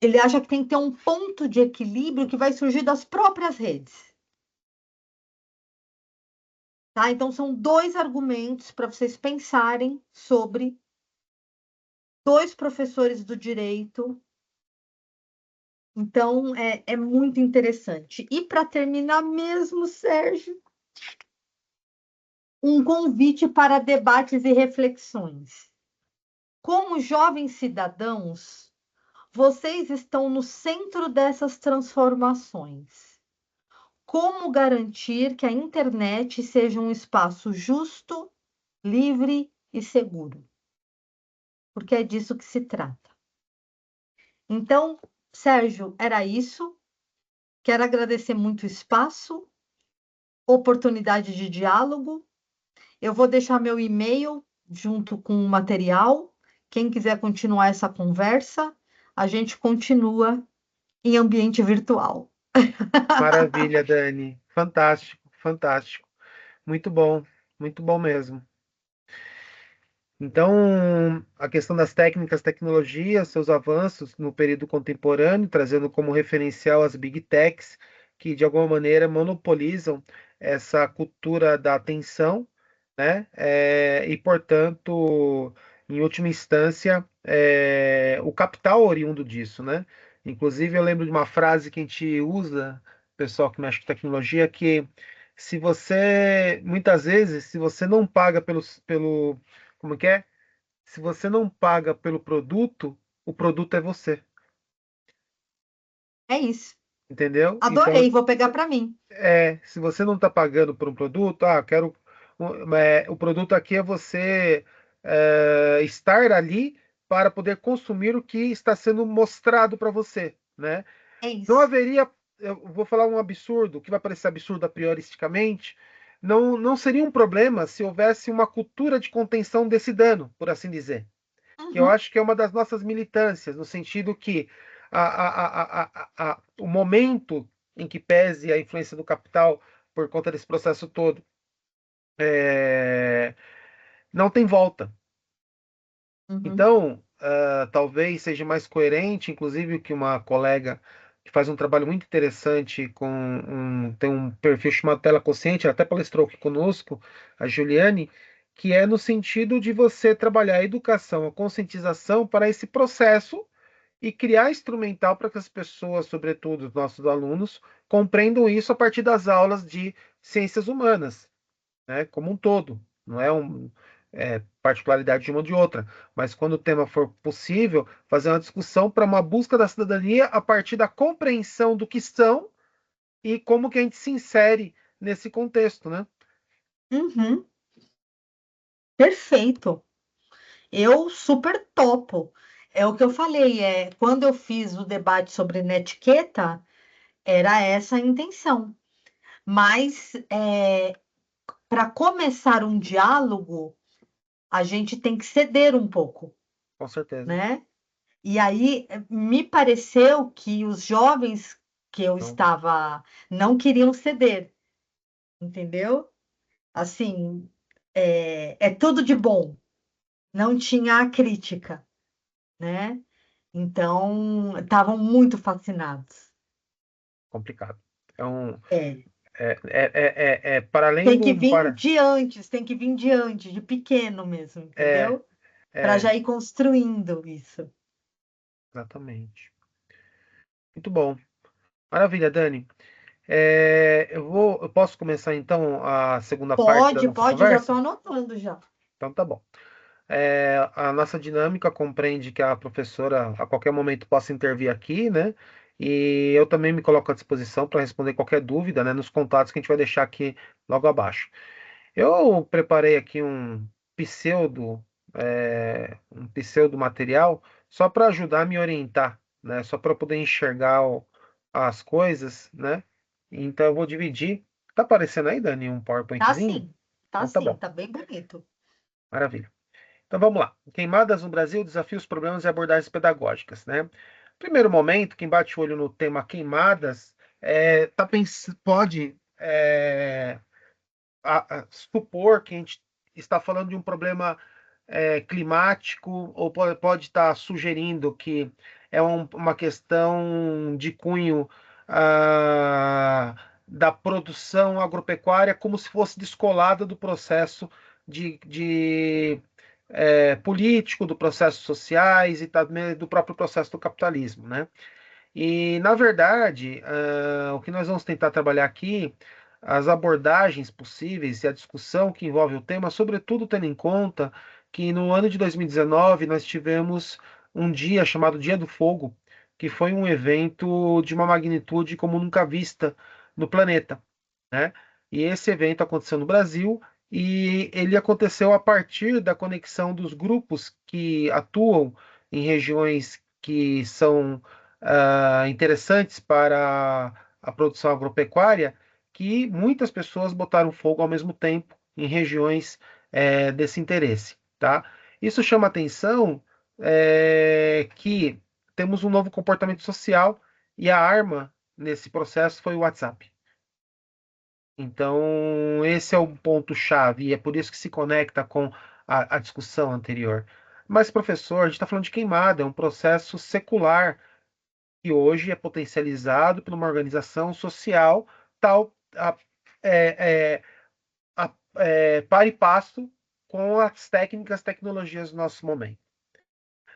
ele acha que tem que ter um ponto de equilíbrio que vai surgir das próprias redes. Tá? Então, são dois argumentos para vocês pensarem sobre dois professores do direito. Então, é muito interessante. E para terminar mesmo, Sérgio, um convite para debates e reflexões. Como jovens cidadãos, vocês estão no centro dessas transformações. Como garantir que a internet seja um espaço justo, livre e seguro? Porque é disso que se trata. Então, Sérgio, era isso. Quero agradecer muito o espaço, oportunidade de diálogo. Eu vou deixar meu e-mail junto com o material. Quem quiser continuar essa conversa, a gente continua em ambiente virtual. Maravilha, Dani. Fantástico, fantástico. Muito bom mesmo. Então, a questão das técnicas, tecnologias, seus avanços no período contemporâneo, trazendo como referencial as Big Techs, que de alguma maneira monopolizam essa cultura da atenção, né? E, portanto, em última instância, o capital oriundo disso, né? Inclusive, eu lembro de uma frase que a gente usa, pessoal que mexe com tecnologia, que se você, muitas vezes, se você não paga pelo como que é? Se você não paga pelo produto, o produto é você, É isso. entendeu? Então, Adorei, vou pegar para mim. se você não está pagando por um produto, quero. O produto aqui é você estar ali para poder consumir o que está sendo mostrado para você, né? É Não isso. haveria, eu vou falar um absurdo, que vai parecer absurdo a prioristicamente, não seria um problema se houvesse uma cultura de contenção desse dano, por assim dizer. Que eu Uhum, acho que é uma das nossas militâncias, no sentido que o momento em que pese a influência do capital por conta desse processo todo, é, não tem volta. uhum, Então, talvez seja mais coerente, inclusive, que uma colega que faz um trabalho muito interessante tem um perfil chamado Tela Consciente, ela até palestrou aqui conosco, a Juliane, que é no sentido de você trabalhar a educação, a conscientização para esse processo e criar instrumental para que as pessoas, sobretudo os nossos alunos, compreendam isso a partir das aulas de ciências humanas, né, como um todo. Não é particularidade de uma ou de outra, mas quando o tema for possível, fazer uma discussão para uma busca da cidadania a partir da compreensão do que são e como que a gente se insere nesse contexto, né? uhum. Perfeito. Eu super topo. É o que eu falei, quando eu fiz o debate sobre netiqueta, era essa a intenção. Mas para começar um diálogo, a gente tem que ceder um pouco, Com certeza. né? E aí me pareceu que os jovens que eu Então, estava não queriam ceder, entendeu? Assim, é tudo de bom, não tinha a crítica, né? Então, estavam muito fascinados. complicado. É um, É, para além tem que do vir para, de antes, tem que vir de antes, de pequeno mesmo, é, entendeu? Para é, já ir construindo isso. exatamente. Muito bom. Maravilha, Dani. Eu posso começar então a segunda parte da Pode, nossa pode, já estou conversa? anotando já. Então tá bom. A nossa dinâmica compreende que a professora a qualquer momento possa intervir aqui, né? E eu também me coloco à disposição para responder qualquer dúvida, né? Nos contatos que a gente vai deixar aqui logo abaixo. Eu preparei aqui um pseudo material só para ajudar a me orientar, né? Só para poder enxergar as coisas, né? Então eu vou dividir. Tá aparecendo aí, Dani, um PowerPointzinho? Tá Então tá sim, bom, tá bem bonito. maravilha. Então vamos lá. Queimadas no Brasil, desafios, problemas e abordagens pedagógicas, né? Primeiro momento, quem bate o olho no tema queimadas pode supor que a gente está falando de um problema climático, ou pode estar sugerindo que é uma questão de cunho da produção agropecuária, como se fosse descolada do processo político, do processo sociais e também do próprio processo do capitalismo, né? E, na verdade, o que nós vamos tentar trabalhar aqui, as abordagens possíveis e a discussão que envolve o tema, sobretudo tendo em conta que no ano de 2019 nós tivemos um dia chamado Dia do Fogo, que foi um evento de uma magnitude como nunca vista no planeta, né? E esse evento aconteceu no Brasil e ele aconteceu a partir da conexão dos grupos que atuam em regiões que são interessantes para a produção agropecuária, que muitas pessoas botaram fogo ao mesmo tempo em regiões desse interesse, tá? Isso chama atenção que temos um novo comportamento social e a arma nesse processo foi o WhatsApp. Então, esse é o ponto-chave, e é por isso que se conecta com a discussão anterior. Mas, professor, a gente está falando de queimada, é um processo secular que hoje é potencializado por uma organização social tal, é, é, para e passo com as técnicas, tecnologias do nosso momento.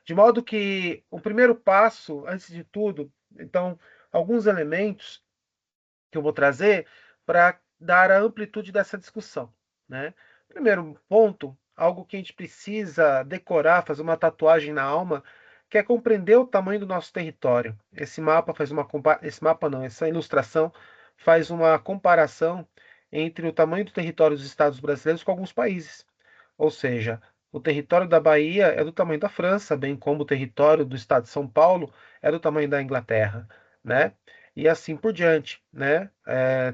De modo que o primeiro passo, antes de tudo, então, alguns elementos que eu vou trazer para dar a amplitude dessa discussão, né? Primeiro ponto, algo que a gente precisa decorar, fazer uma tatuagem na alma, que é compreender o tamanho do nosso território. Esse mapa não, essa ilustração faz uma comparação entre o tamanho do território dos estados brasileiros com alguns países. Ou seja, o território da Bahia é do tamanho da França, bem como o território do estado de São Paulo é do tamanho da Inglaterra, né? E assim por diante, né?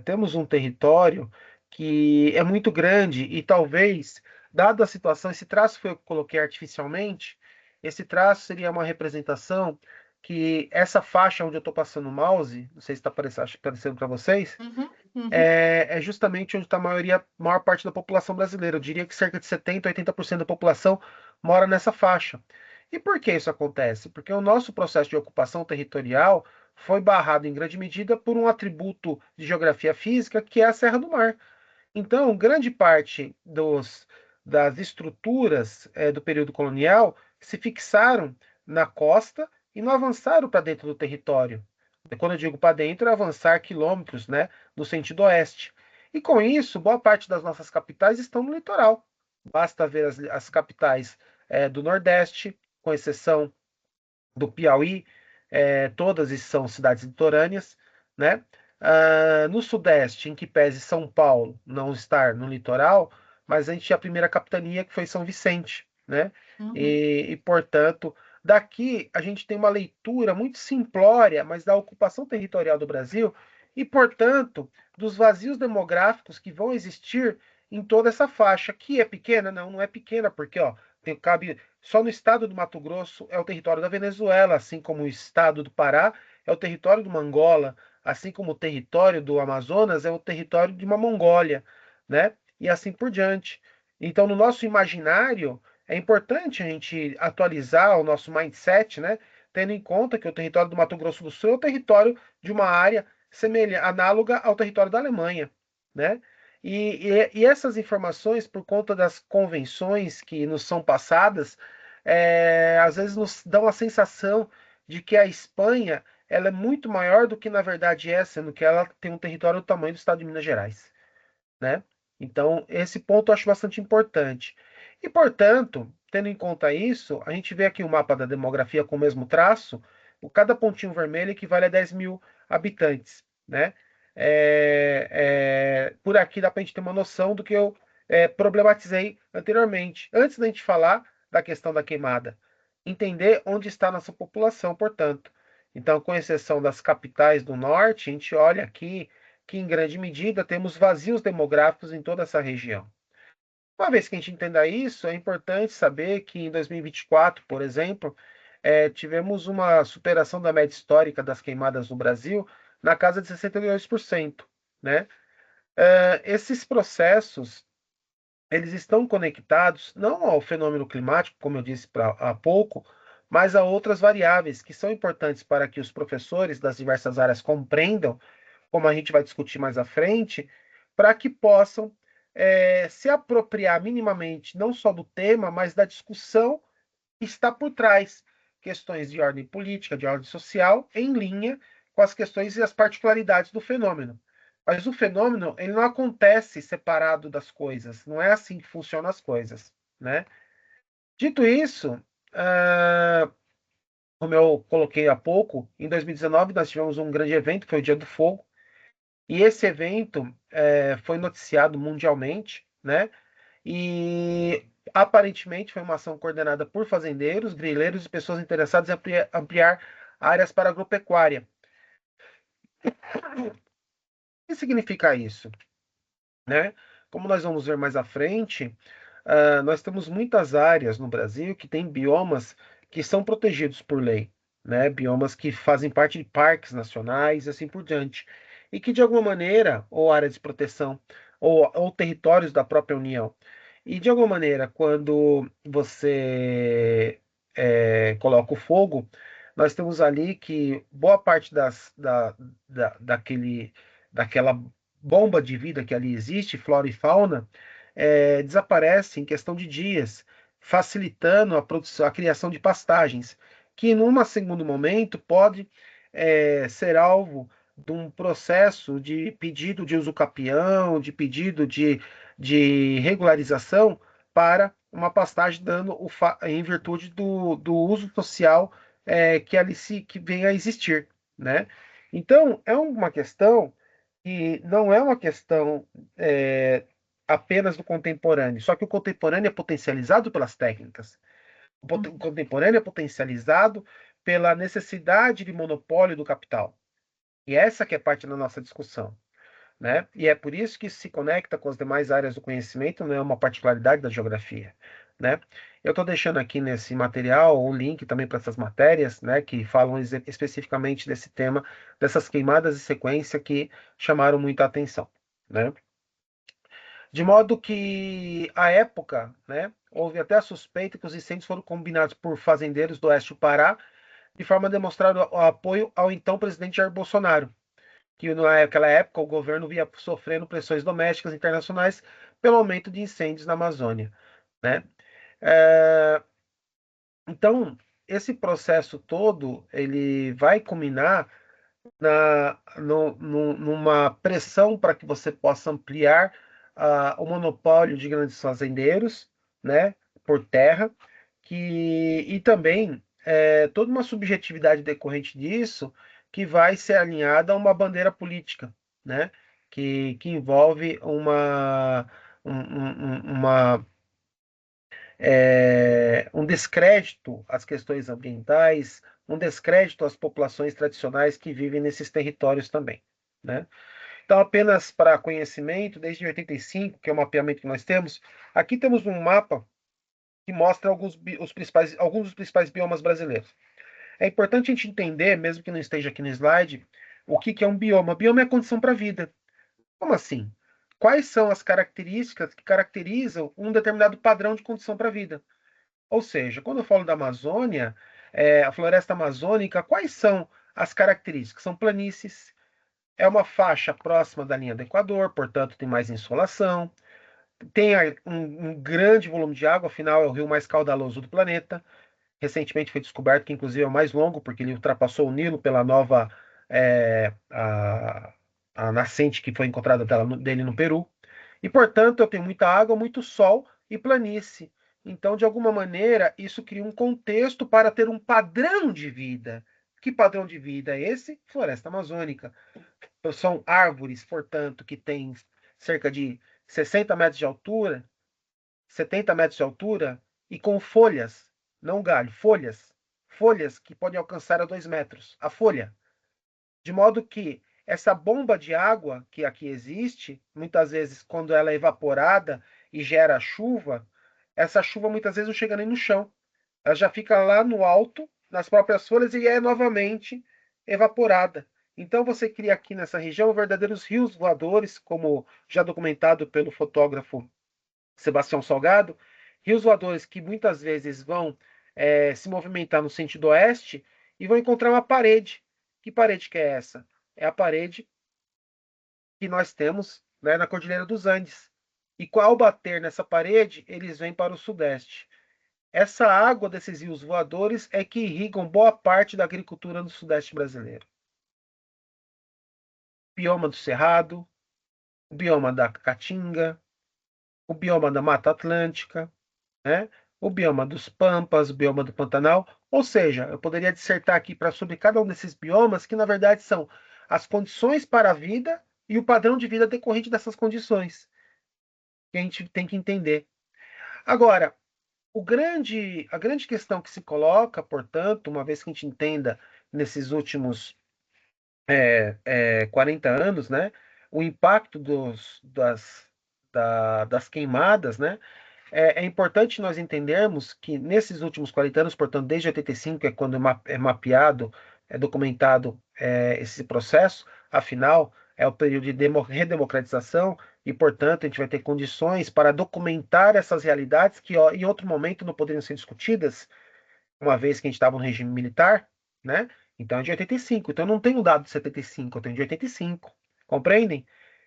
Temos um território que é muito grande e talvez, dada a situação, esse traço foi eu que coloquei artificialmente, esse traço seria uma representação que essa faixa onde eu estou passando o mouse, não sei se está aparecendo para vocês, Uhum, uhum. é justamente onde está maior parte da população brasileira. Eu diria que cerca de 70, 80% da população mora nessa faixa. E por que isso acontece? Porque o nosso processo de ocupação territorial foi barrado em grande medida por um atributo de geografia física que é a Serra do Mar. Então, grande parte das estruturas do período colonial se fixaram na costa e não avançaram para dentro do território. Quando eu digo para dentro, é avançar quilômetros, né, no sentido oeste. E com isso, boa parte das nossas capitais estão no litoral. Basta ver as capitais do Nordeste, com exceção do Piauí, todas são cidades litorâneas, né? No Sudeste, em que pese São Paulo não estar no litoral, mas a gente tinha a primeira capitania que foi São Vicente, né? Uhum. E, portanto, daqui a gente tem uma leitura muito simplória, mas da ocupação territorial do Brasil e, portanto, dos vazios demográficos que vão existir em toda essa faixa, que é pequena? Não, não é pequena, porque ó, cabe só no estado do Mato Grosso é o território da Venezuela, assim como o estado do Pará é o território de uma Angola, assim como o território do Amazonas é o território de uma Mongólia, né? E assim por diante. Então, no nosso imaginário, é importante a gente atualizar o nosso mindset, né? Tendo em conta que o território do Mato Grosso do Sul é o território de uma área análoga ao território da Alemanha, né? E essas informações, por conta das convenções que nos são passadas, às vezes nos dão a sensação de que a Espanha ela é muito maior do que na verdade é, sendo que ela tem um território do tamanho do estado de Minas Gerais, né? Então, esse ponto eu acho bastante importante. E, portanto, tendo em conta isso, a gente vê aqui o mapa da demografia com o mesmo traço, cada pontinho vermelho equivale a 10 mil habitantes, né? Por aqui dá para a gente ter uma noção do que eu problematizei anteriormente, antes da gente falar da questão da queimada. Entender onde está a nossa população, portanto. Então, com exceção das capitais do norte, a gente olha aqui que, em grande medida, temos vazios demográficos em toda essa região. Uma vez que a gente entenda isso, é importante saber que em 2024, por exemplo, tivemos uma superação da média histórica das queimadas no Brasil na casa de 62%, né? Esses processos eles estão conectados não ao fenômeno climático, como eu disse há pouco, mas a outras variáveis que são importantes para que os professores das diversas áreas compreendam, como a gente vai discutir mais à frente, para que possam se apropriar minimamente não só do tema, mas da discussão que está por trás. Questões de ordem política, de ordem social, em linha com as questões e as particularidades do fenômeno. Mas o fenômeno, ele não acontece separado das coisas. Não é assim que funcionam as coisas, né? Dito isso, uh, como eu coloquei há pouco, em 2019 nós tivemos um grande evento, que foi o Dia do Fogo, e esse evento foi noticiado mundialmente, né? E aparentemente foi uma ação coordenada por fazendeiros, grileiros e pessoas interessadas em ampliar áreas para agropecuária. O que significa isso? Né? Como nós vamos ver mais à frente, nós temos muitas áreas no Brasil que têm biomas que são protegidos por lei, né? Biomas que fazem parte de parques nacionais e assim por diante. E que, de alguma maneira, ou áreas de proteção, ou territórios da própria União. E, de alguma maneira, quando você coloca o fogo, nós temos ali que boa parte daquela bomba de vida que ali existe, flora e fauna, desaparece em questão de dias, facilitando a produção, a criação de pastagens, que num segundo momento pode ser alvo de um processo de pedido de uso capião, de pedido de regularização para uma pastagem em virtude do uso social que ali que venha a existir, né? Então, é uma questão que não é uma questão é, apenas do contemporâneo, só que o contemporâneo é potencializado pelas técnicas. O contemporâneo é potencializado pela necessidade de monopólio do capital. E essa que é parte da nossa discussão, né? E é por isso que se conecta com as demais áreas do conhecimento, não é uma particularidade da geografia, né? Eu estou deixando aqui nesse material um link também para essas matérias, né, que falam especificamente desse tema, dessas queimadas de sequência que chamaram muita atenção, né? De modo que, à época, né, houve até a suspeita que os incêndios foram combinados por fazendeiros do oeste do Pará, de forma a demonstrar o apoio ao então presidente Jair Bolsonaro, que naquela época o governo via sofrendo pressões domésticas e internacionais pelo aumento de incêndios na Amazônia, né? É, então, esse processo todo, ele vai culminar numa pressão para que você possa ampliar o monopólio de grandes fazendeiros, né, por terra, e também toda uma subjetividade decorrente disso que vai ser alinhada a uma bandeira política, né, que envolve um descrédito às questões ambientais, um descrédito às populações tradicionais que vivem nesses territórios também, né? Então, apenas para conhecimento, desde 85, que é o mapeamento que nós temos, aqui temos um mapa que mostra alguns dos principais biomas brasileiros. É importante a gente entender, mesmo que não esteja aqui no slide, o que é um bioma. Bioma é a condição para a vida. Como assim? Quais são as características que caracterizam um determinado padrão de condição para a vida? Ou seja, quando eu falo da Amazônia, a floresta amazônica, quais são as características? São planícies, é uma faixa próxima da linha do Equador, portanto tem mais insolação, tem um grande volume de água, afinal é o rio mais caudaloso do planeta. Recentemente foi descoberto que inclusive é o mais longo, porque ele ultrapassou o Nilo pela nova a nascente que foi encontrada dele no Peru. E, portanto, eu tenho muita água, muito sol e planície. Então, de alguma maneira, isso cria um contexto para ter um padrão de vida. Que padrão de vida é esse? Floresta amazônica. São árvores, portanto, que têm cerca de 60 metros de altura, 70 metros de altura, e com folhas, não galho, folhas. Folhas que podem alcançar a 2 metros. A folha. De modo que essa bomba de água que aqui existe, muitas vezes, quando ela é evaporada e gera chuva, essa chuva muitas vezes não chega nem no chão. Ela já fica lá no alto, nas próprias folhas, e é novamente evaporada. Então você cria aqui nessa região verdadeiros rios voadores, como já documentado pelo fotógrafo Sebastião Salgado, rios voadores que muitas vezes vão se movimentar no sentido oeste e vão encontrar uma parede. Que parede que é essa? É a parede que nós temos, né, na Cordilheira dos Andes. E ao bater nessa parede, eles vêm para o sudeste. Essa água desses rios voadores é que irrigam boa parte da agricultura no sudeste brasileiro. O bioma do Cerrado, o bioma da Caatinga, o bioma da Mata Atlântica, né? O bioma dos Pampas, o bioma do Pantanal. Ou seja, eu poderia dissertar aqui sobre cada um desses biomas, que na verdade são as condições para a vida e o padrão de vida decorrente dessas condições, que a gente tem que entender. Agora, a grande questão que se coloca, portanto, uma vez que a gente entenda nesses últimos 40 anos, né, o impacto das queimadas, né, é importante nós entendermos que nesses últimos 40 anos, portanto, desde 85, é quando é mapeado, é documentado esse processo, afinal, é o período de redemocratização e, portanto, a gente vai ter condições para documentar essas realidades que ó, em outro momento não poderiam ser discutidas, uma vez que a gente estava no regime militar, né? Então é de 85. Então eu não tenho dado de 75, eu tenho de 85. Compreendem?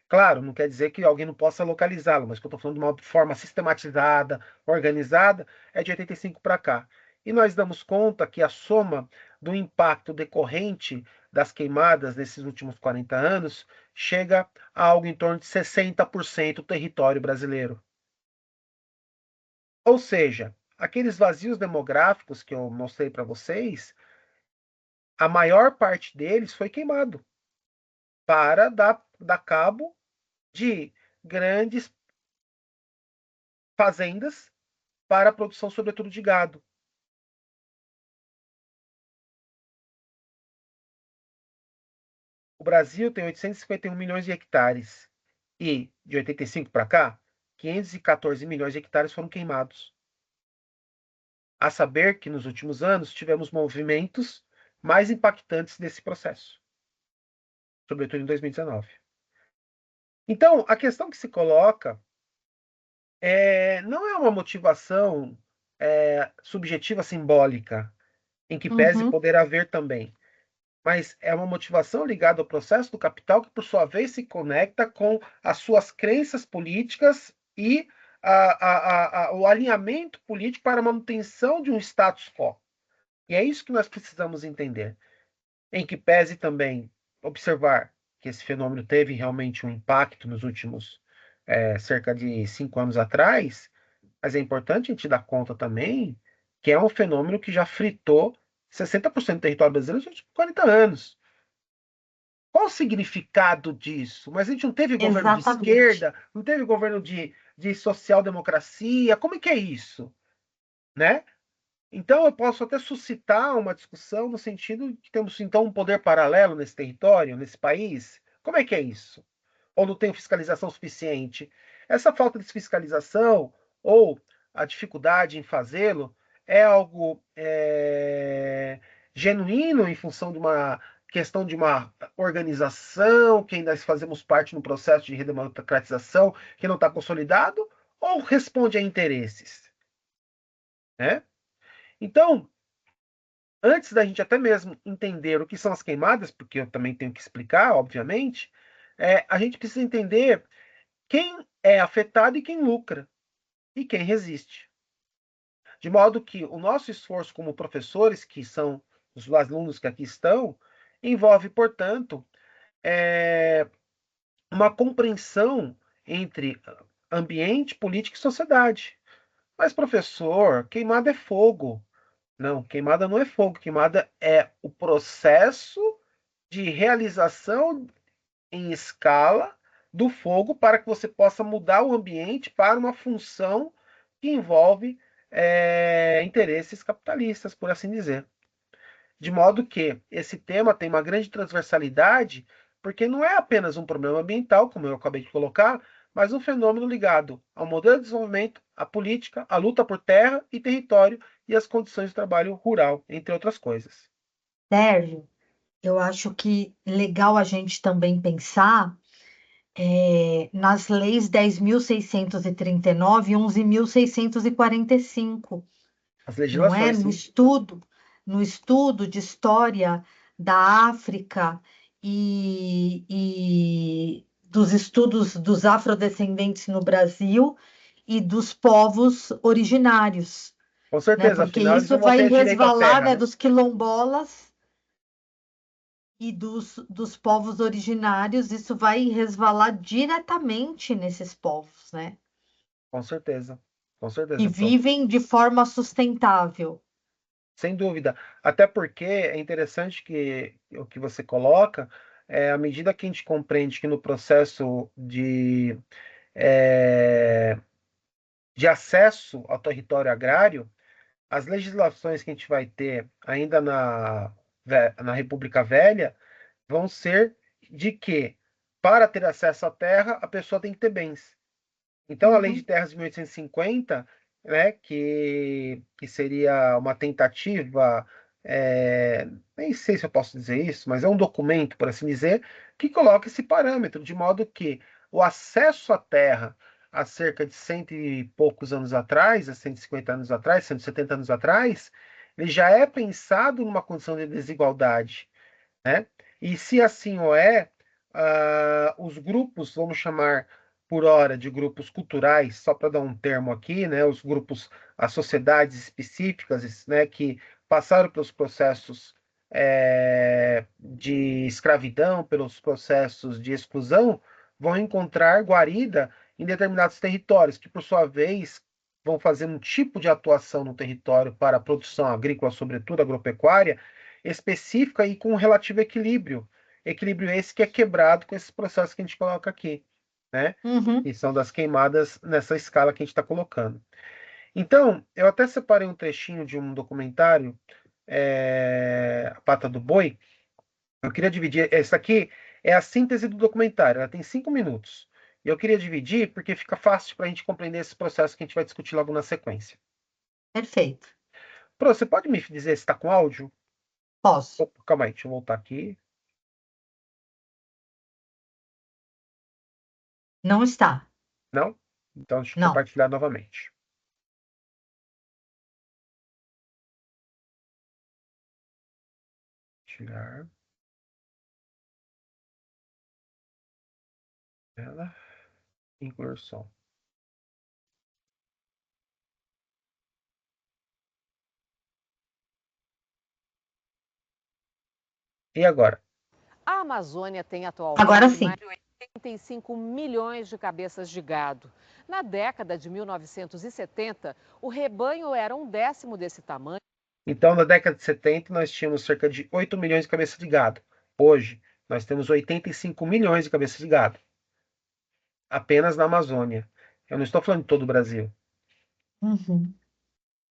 Claro, não quer dizer que alguém não possa localizá-lo, mas que eu estou falando de uma forma sistematizada, organizada, é de 85 para cá. E nós damos conta que a soma do impacto decorrente das queimadas nesses últimos 40 anos chega a algo em torno de 60% do território brasileiro. Ou seja, aqueles vazios demográficos que eu mostrei para vocês, a maior parte deles foi queimado para dar cabo de grandes fazendas para a produção, sobretudo, de gado. O Brasil tem 851 milhões de hectares e, de 85 para cá, 514 milhões de hectares foram queimados. A saber que, nos últimos anos, tivemos movimentos mais impactantes desse processo, sobretudo em 2019. Então, a questão que se coloca não é uma motivação subjetiva simbólica, em que pese Uhum. poder haver também, mas é uma motivação ligada ao processo do capital que, por sua vez, se conecta com as suas crenças políticas e o alinhamento político para a manutenção de um status quo. E é isso que nós precisamos entender. Em que pese também observar que esse fenômeno teve realmente um impacto nos últimos cerca de 5 anos atrás, mas é importante a gente dar conta também que é um fenômeno que já fritou 60% do território brasileiro nos últimos 40 anos. Qual o significado disso? Mas a gente não teve governo de Exatamente. esquerda, não teve governo de social-democracia. Como é que é isso? Né? Então, eu posso até suscitar uma discussão no sentido de que temos, então, um poder paralelo nesse território, nesse país. Como é que é isso? Ou não tem fiscalização suficiente? Essa falta de fiscalização ou a dificuldade em fazê-lo é algo genuíno em função de uma questão de uma organização, que ainda fazemos parte no processo de redemocratização, que não está consolidado, ou responde a interesses? Né? Então, antes da gente até mesmo entender o que são as queimadas, porque eu também tenho que explicar, obviamente, a gente precisa entender quem é afetado e quem lucra, e quem resiste. De modo que o nosso esforço como professores, que são os alunos que aqui estão, envolve, portanto, é, uma compreensão entre ambiente, política e sociedade. Mas, professor, queimada é fogo. Não, queimada não é fogo, queimada é o processo de realização em escala do fogo para que você possa mudar o ambiente para uma função que envolve interesses capitalistas, por assim dizer. De modo que esse tema tem uma grande transversalidade, porque não é apenas um problema ambiental, como eu acabei de colocar, mas um fenômeno ligado ao modelo de desenvolvimento, à política, à luta por terra e território e às condições de trabalho rural, entre outras coisas. Sérgio, eu acho que é legal a gente também pensar nas leis 10.639 e 11.645, As não é? legislações, sim. No estudo de história da África e dos estudos dos afrodescendentes no Brasil e dos povos originários, Com né? certeza, Porque afinal eles isso não vão vai ter direito à resvalar, terra, né, né? dos quilombolas e dos povos originários, isso vai resvalar diretamente nesses povos, né? Com certeza, com Que certeza. vivem de forma sustentável. Sem dúvida. Até porque é interessante que o que você coloca, à medida que a gente compreende que no processo é, de acesso ao território agrário, as legislações que a gente vai ter ainda na República Velha vão ser de que, para ter acesso à terra, a pessoa tem que ter bens. Então, a Lei de Uhum, Terras de 1850, né, que seria uma tentativa, nem sei se eu posso dizer isso, mas é um documento, por assim dizer, que coloca esse parâmetro, de modo que o acesso à terra há cerca de cento e poucos anos atrás, há 150 anos atrás, 170 anos atrás, ele já é pensado numa condição de desigualdade, né? E se assim o é, os grupos, vamos chamar por hora de grupos culturais, só para dar um termo aqui, né? Os grupos, as sociedades específicas, né? Que passaram pelos processos de escravidão, pelos processos de exclusão, vão encontrar guarida em determinados territórios, que por sua vez vão fazer um tipo de atuação no território para a produção agrícola, sobretudo agropecuária, específica e com um relativo equilíbrio. Equilíbrio esse que é quebrado com esses processos que a gente coloca aqui, né? uhum. E são das queimadas nessa escala que a gente está colocando. Então, eu até separei um trechinho de um documentário, A Pata do Boi. Eu queria dividir. Essa aqui é a síntese do documentário, ela tem 5 minutos. E eu queria dividir porque fica fácil para a gente compreender esse processo que a gente vai discutir logo na sequência. Perfeito. Pro, você pode me dizer se está com áudio? Posso. Opa, calma aí, deixa eu voltar aqui. Não está. Não? Então, deixa eu Não. compartilhar novamente. Tirar ela, incluir som. E agora? A Amazônia tem Agora atualmente sim. mais de 85 milhões de cabeças de gado. Na década de 1970, o rebanho era um décimo desse tamanho. Então, na década de 70, nós tínhamos cerca de 8 milhões de cabeças de gado. Hoje, nós temos 85 milhões de cabeças de gado, apenas na Amazônia. Eu não estou falando de todo o Brasil. Uhum.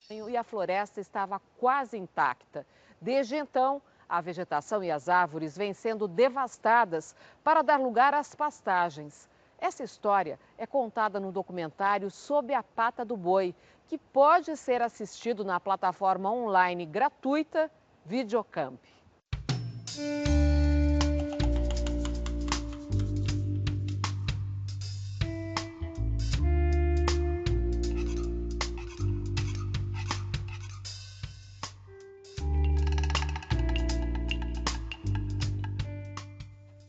E a floresta estava quase intacta. Desde então, a vegetação e as árvores vêm sendo devastadas para dar lugar às pastagens. Essa história é contada no documentário Sob a Pata do Boi, que pode ser assistido na plataforma online gratuita Videocamp.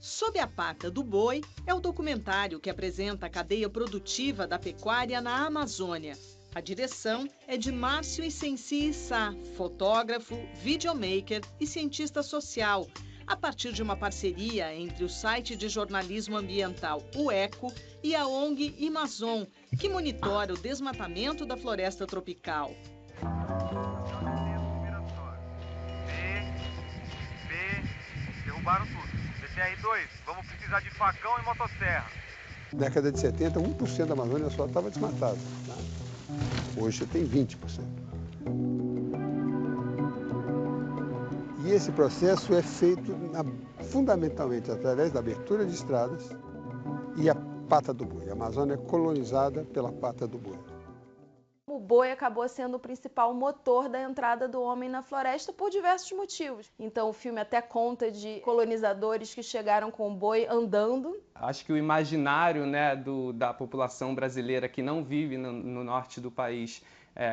Sob a Pata do Boi é o documentário que apresenta a cadeia produtiva da pecuária na Amazônia. A direção é de Márcio Isensi Sá, fotógrafo, videomaker e cientista social, a partir de uma parceria entre o site de jornalismo ambiental O Eco e a ONG Amazon, que monitora o desmatamento da floresta tropical. Derrubaram tudo. BTR-2, vamos precisar de facão e motosserra. Na década de 70, 1% da Amazônia só estava desmatada. Tá? Hoje você tem 20%. E esse processo é feito fundamentalmente através da abertura de estradas e a pata do boi. A Amazônia é colonizada pela pata do boi. Como o boi acabou sendo o principal motor da entrada do homem na floresta por diversos motivos. Então o filme até conta de colonizadores que chegaram com o boi andando. Acho que o imaginário, né, da população brasileira que não vive no norte do país,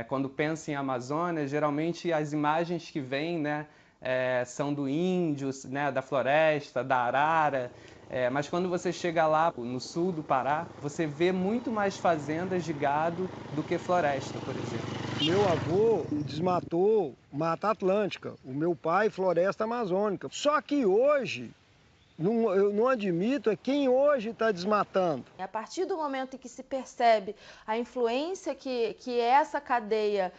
quando pensa em Amazônia, geralmente as imagens que vêm, né, são do índio, né, da floresta, da arara. Mas quando você chega lá no sul do Pará, você vê muito mais fazendas de gado do que floresta, por exemplo. Meu avô desmatou Mata Atlântica, o meu pai floresta amazônica. Só que hoje, eu não admito quem hoje está desmatando. A partir do momento em que se percebe a influência que essa cadeia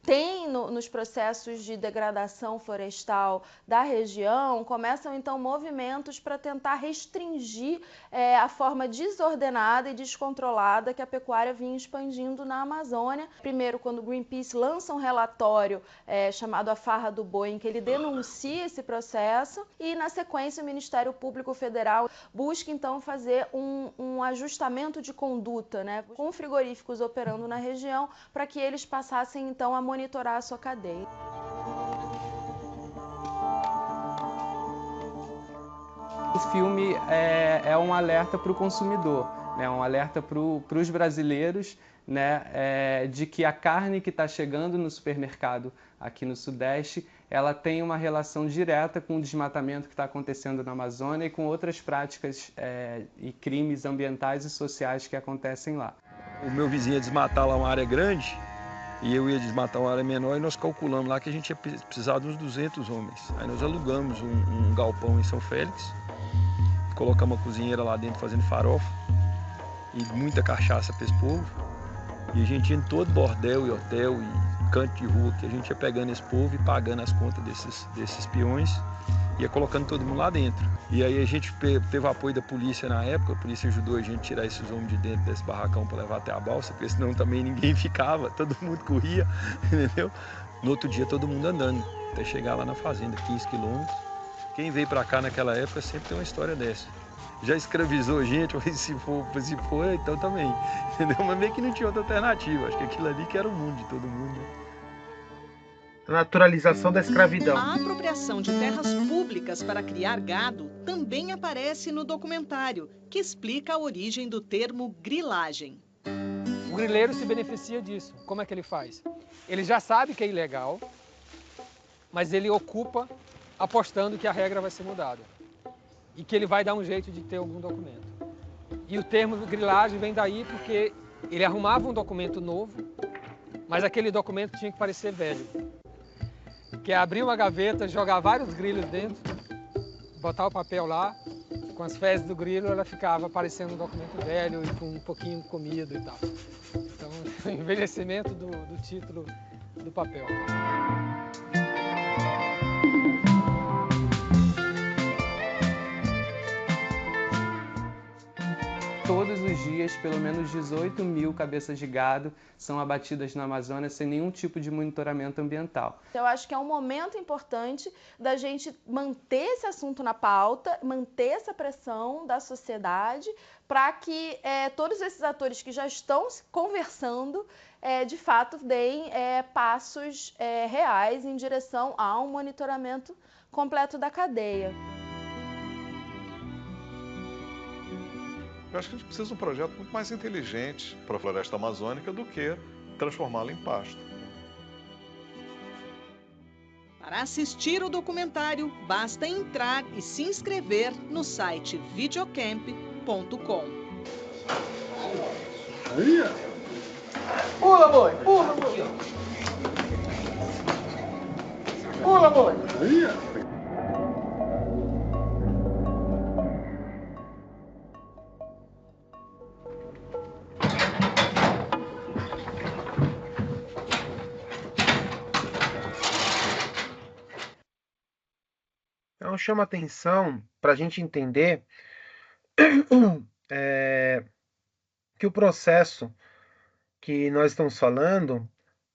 tem nos processos de degradação florestal da região, começam então movimentos para tentar restringir a forma desordenada e descontrolada que a pecuária vinha expandindo na Amazônia. Primeiro, quando o Greenpeace lança um relatório chamado A Farra do Boi, em que ele denuncia esse processo, e na sequência o Ministério Público Federal busca então fazer um ajustamento de conduta, né, com frigoríficos operando na região, para que eles passassem então a monitorar a sua cadeia. O filme é um alerta para o consumidor, né? Um alerta para os brasileiros, né? De que a carne que está chegando no supermercado aqui no Sudeste, ela tem uma relação direta com o desmatamento que está acontecendo na Amazônia e com outras práticas e crimes ambientais e sociais que acontecem lá. O meu vizinho ia desmatar lá uma área grande e eu ia desmatar uma área menor, e nós calculamos lá que a gente ia precisar de uns 200 homens. Aí nós alugamos um galpão em São Félix, colocamos uma cozinheira lá dentro fazendo farofa e muita cachaça para esse povo. E a gente ia em todo bordel e hotel e canto de rua que a gente ia pegando esse povo e pagando as contas desses peões, ia colocando todo mundo lá dentro. E aí a gente teve o apoio da polícia na época, a polícia ajudou a gente a tirar esses homens de dentro desse barracão para levar até a balsa, porque senão também ninguém ficava, todo mundo corria, entendeu? No outro dia todo mundo andando, até chegar lá na fazenda, 15 quilômetros. Quem veio para cá naquela época sempre tem uma história dessa. Já escravizou gente, mas se for, então também, entendeu? Mas meio que não tinha outra alternativa, acho que aquilo ali que era o mundo de todo mundo. A naturalização da escravidão. A apropriação de terras públicas para criar gado também aparece no documentário, que explica a origem do termo grilagem. O grileiro se beneficia disso. Como é que ele faz? Ele já sabe que é ilegal, mas ele ocupa apostando que a regra vai ser mudada e que ele vai dar um jeito de ter algum documento. E o termo grilagem vem daí porque ele arrumava um documento novo, mas aquele documento tinha que parecer velho. Que é abrir uma gaveta, jogar vários grilhos dentro, botar o papel lá, com as fezes do grilo ela ficava parecendo um documento velho e com um pouquinho comido e tal. Então, o envelhecimento do título do papel. Todos os dias, pelo menos 18 mil cabeças de gado são abatidas na Amazônia sem nenhum tipo de monitoramento ambiental. Eu acho que é um momento importante da gente manter esse assunto na pauta, manter essa pressão da sociedade, para que todos esses atores que já estão conversando, de fato, deem passos reais em direção a um monitoramento completo da cadeia. Eu acho que a gente precisa de um projeto muito mais inteligente para a floresta amazônica do que transformá-la em pasto. Para assistir o documentário, basta entrar e se inscrever no site videocamp.com. Pula, boi! Pula, boi! Pula, boi! Então chama atenção para a gente entender que o processo que nós estamos falando,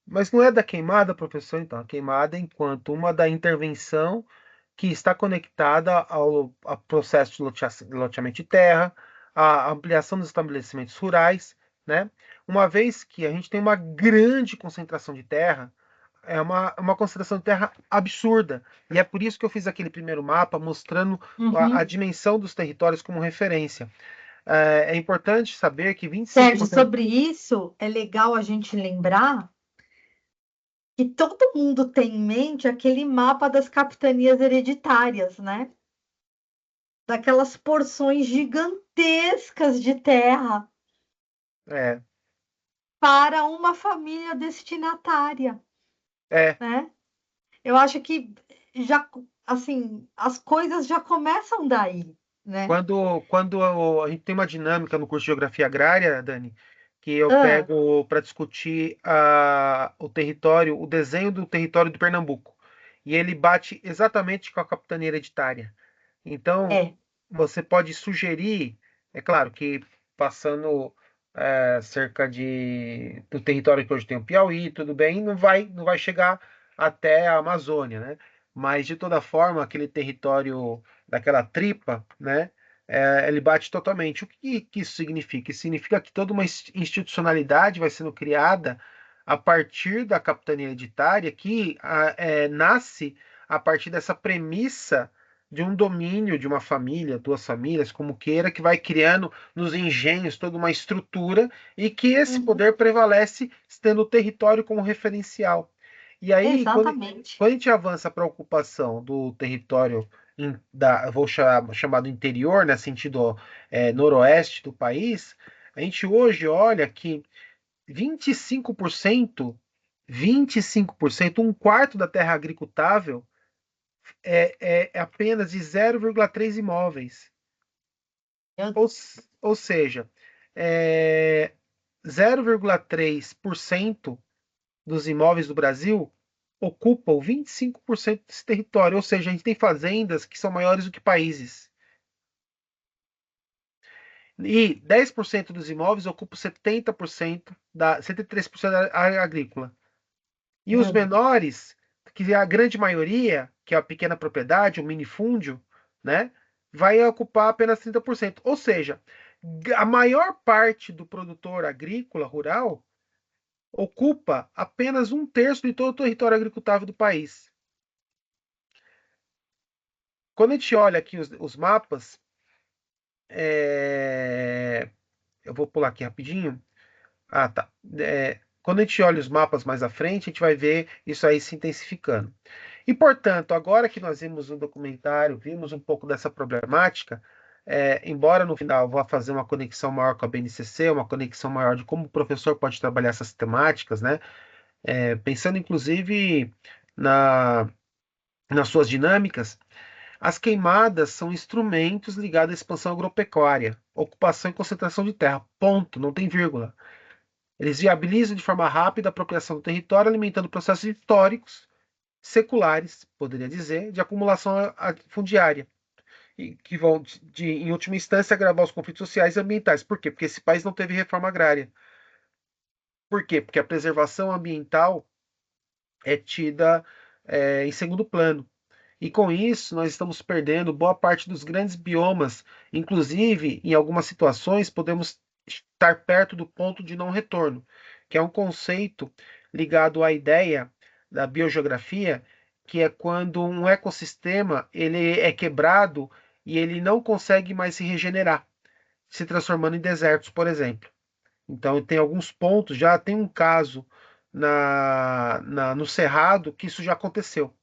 mas não é da queimada, professor, então, a queimada enquanto uma da intervenção que está conectada ao processo de loteamento de terra, a ampliação dos estabelecimentos rurais, né? uma vez que a gente tem uma grande concentração de terra, é uma concentração de terra absurda. E é por isso que eu fiz aquele primeiro mapa mostrando a dimensão dos territórios como referência. É importante saber que 25%... Sérgio, sobre isso, é legal a gente lembrar que todo mundo tem em mente aquele mapa das capitanias hereditárias, né? Daquelas porções gigantescas de terra para uma família destinatária, né? Eu acho que já, assim, as coisas já começam daí, né? Quando a gente tem uma dinâmica no curso de Geografia Agrária, Dani, que eu pego para discutir o território, o desenho do território do Pernambuco, e ele bate exatamente com a capitania hereditária. Então, você pode sugerir, é claro que passando cerca do território que hoje tem o Piauí, tudo bem, não vai chegar até a Amazônia, né? Mas, de toda forma, aquele território daquela tripa, né? Ele bate totalmente. O que isso significa? Isso significa que toda uma institucionalidade vai sendo criada a partir da capitania hereditária, que nasce a partir dessa premissa de um domínio de uma família, duas famílias, como queira, que vai criando nos engenhos toda uma estrutura e que esse poder prevalece tendo o território como referencial. E aí, quando a gente avança para a ocupação do território vou chamar do interior, né, sentido noroeste do país, a gente hoje olha que 25%, um quarto da terra agricultável é apenas de 0,3 imóveis. Ou seja, 0,3% dos imóveis do Brasil ocupam 25% desse território. Ou seja, a gente tem fazendas que são maiores do que países. E 10% dos imóveis ocupam 73% da área agrícola. E os menores, que é a grande maioria, que é a pequena propriedade, o minifúndio, né, vai ocupar apenas 30%. Ou seja, a maior parte do produtor agrícola rural ocupa apenas 1/3 de todo o território agricultável do país. Quando a gente olha aqui os mapas, eu vou pular aqui rapidinho. Tá. Quando a gente olha os mapas mais à frente, a gente vai ver isso aí se intensificando. E, portanto, agora que nós vimos no documentário, vimos um pouco dessa problemática, embora no final eu vá fazer uma conexão maior com a BNCC, uma conexão maior de como o professor pode trabalhar essas temáticas, né? Pensando inclusive nas suas dinâmicas, as queimadas são instrumentos ligados à expansão agropecuária, ocupação e concentração de terra. Ponto, não tem vírgula. Eles viabilizam de forma rápida a apropriação do território, alimentando processos históricos, seculares, poderia dizer, de acumulação fundiária, e que vão, em última instância, agravar os conflitos sociais e ambientais. Por quê? Porque esse país não teve reforma agrária. Por quê? Porque a preservação ambiental é tida em segundo plano. E com isso, nós estamos perdendo boa parte dos grandes biomas. Inclusive, em algumas situações, podemos estar perto do ponto de não retorno, que é um conceito ligado à ideia da biogeografia, que é quando um ecossistema ele é quebrado e ele não consegue mais se regenerar, se transformando em desertos, por exemplo. Então, tem alguns pontos, já tem um caso no Cerrado que isso já aconteceu.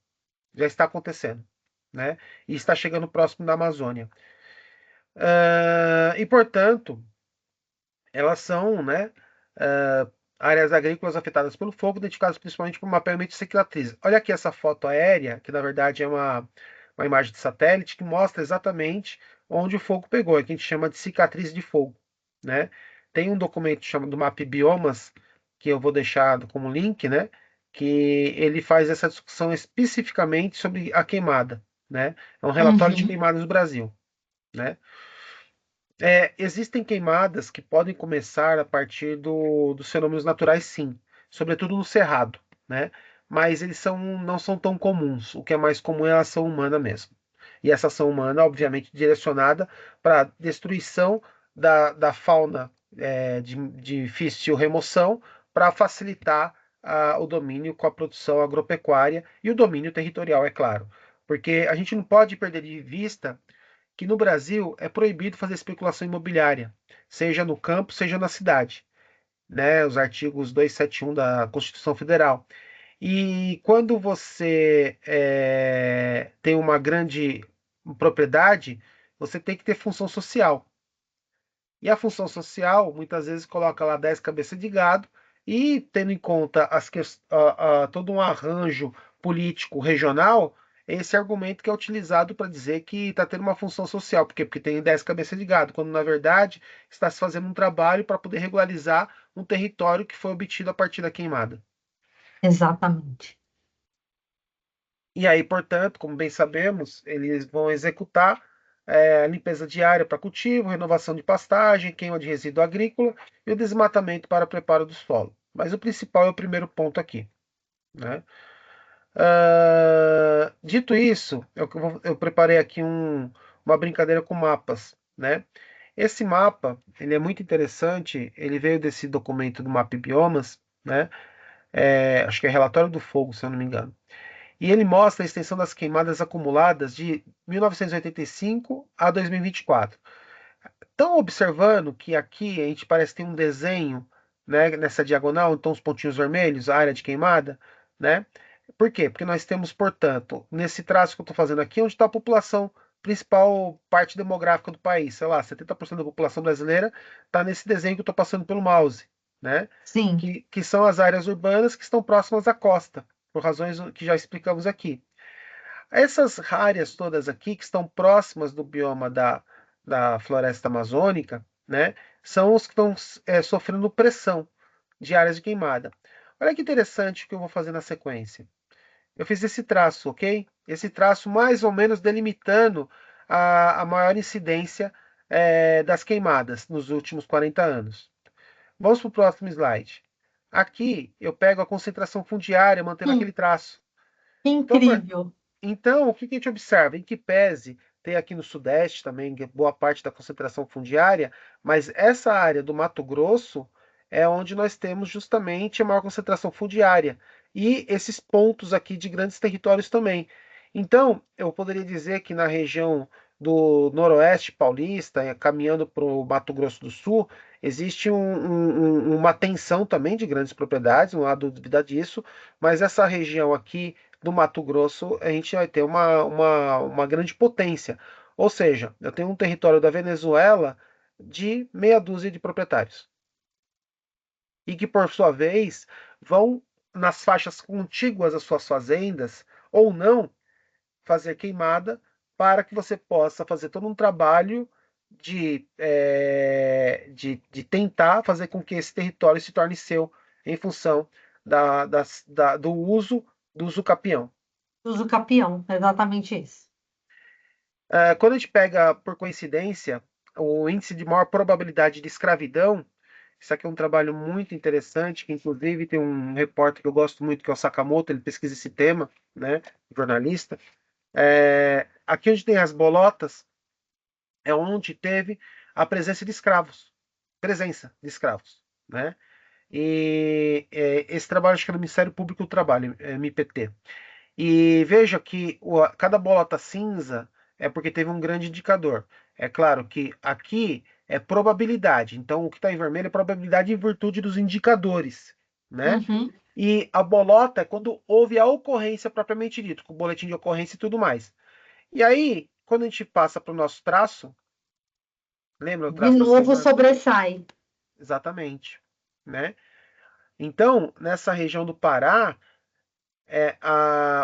Já está acontecendo, né? E está chegando próximo da Amazônia. E, portanto, elas são, né, áreas agrícolas afetadas pelo fogo, identificadas principalmente por mapeamento de cicatrizes. Olha aqui essa foto aérea, que na verdade é uma imagem de satélite, que mostra exatamente onde o fogo pegou, é que a gente chama de cicatriz de fogo, né? Tem um documento chamado Map Biomas, que eu vou deixar como link, né? Que ele faz essa discussão especificamente sobre a queimada, né? É um relatório de queimadas no Brasil, né? Existem queimadas que podem começar a partir dos fenômenos naturais, sim, sobretudo no Cerrado, né? Mas eles não são tão comuns. O que é mais comum é a ação humana mesmo. E essa ação humana, obviamente, direcionada para a destruição da fauna de difícil remoção para facilitar o domínio com a produção agropecuária e o domínio territorial, é claro. Porque a gente não pode perder de vista que no Brasil é proibido fazer especulação imobiliária, seja no campo, seja na cidade, né? Os artigos 271 da Constituição Federal. E quando você tem uma grande propriedade, você tem que ter função social. E a função social, muitas vezes, coloca lá 10 cabeças de gado e, tendo em conta todo um arranjo político regional, esse argumento que é utilizado para dizer que está tendo uma função social. Por quê? Porque tem 10 cabeças de gado, quando, na verdade, está se fazendo um trabalho para poder regularizar um território que foi obtido a partir da queimada. Exatamente. E aí, portanto, como bem sabemos, eles vão executar limpeza diária para cultivo, renovação de pastagem, queima de resíduo agrícola e o desmatamento para preparo do solo. Mas o principal é o primeiro ponto aqui, né? Dito isso, eu preparei aqui uma brincadeira com mapas, né? Esse mapa, ele é muito interessante, ele veio desse documento do Map Biomas, né? Acho que é Relatório do Fogo, se eu não me engano. E ele mostra a extensão das queimadas acumuladas de 1985 a 2024. Estão observando que aqui a gente parece ter um desenho, né, nessa diagonal, então os pontinhos vermelhos, a área de queimada, né? Por quê? Porque nós temos, portanto, nesse traço que eu estou fazendo aqui, onde está a população principal, parte demográfica do país, sei lá, 70% da população brasileira está nesse desenho que eu estou passando pelo mouse, né? Sim. Que são as áreas urbanas que estão próximas à costa, por razões que já explicamos aqui. Essas áreas todas aqui, que estão próximas do bioma da floresta amazônica, né, são os que estão sofrendo pressão de áreas de queimada. Olha que interessante o que eu vou fazer na sequência. Eu fiz esse traço, ok? Esse traço mais ou menos delimitando a maior incidência das queimadas nos últimos 40 anos. Vamos para o próximo slide. Aqui eu pego a concentração fundiária, mantendo aquele traço. Incrível. Então, o que a gente observa? Em que pese tem aqui no Sudeste também boa parte da concentração fundiária, mas essa área do Mato Grosso é onde nós temos justamente a maior concentração fundiária. E esses pontos aqui de grandes territórios também. Então, eu poderia dizer que na região do Noroeste Paulista, caminhando para o Mato Grosso do Sul, existe uma tensão também de grandes propriedades, não há dúvida disso, mas essa região aqui do Mato Grosso, a gente vai ter uma grande potência. Ou seja, eu tenho um território da Venezuela de meia dúzia de proprietários. E que, por sua vez, vão nas faixas contíguas às suas fazendas, ou não, fazer queimada, para que você possa fazer todo um trabalho de tentar fazer com que esse território se torne seu, em função do uso capião. Uso capião, exatamente isso. Quando a gente pega, por coincidência, o índice de maior probabilidade de escravidão, isso aqui é um trabalho muito interessante, que inclusive tem um repórter que eu gosto muito, que é o Sakamoto, ele pesquisa esse tema, né, jornalista. Aqui onde tem as bolotas, é onde teve a presença de escravos, né? E esse trabalho, acho que é do Ministério Público do Trabalho, MPT. E veja que cada bolota cinza é porque teve um grande indicador. É claro que aqui é probabilidade. Então, o que está em vermelho é probabilidade em virtude dos indicadores, né? Uhum. E a bolota é quando houve a ocorrência propriamente dito, com o boletim de ocorrência e tudo mais. E aí, quando a gente passa para o nosso traço, lembra o traço? De novo sobressai. Exatamente, né? Então, nessa região do Pará,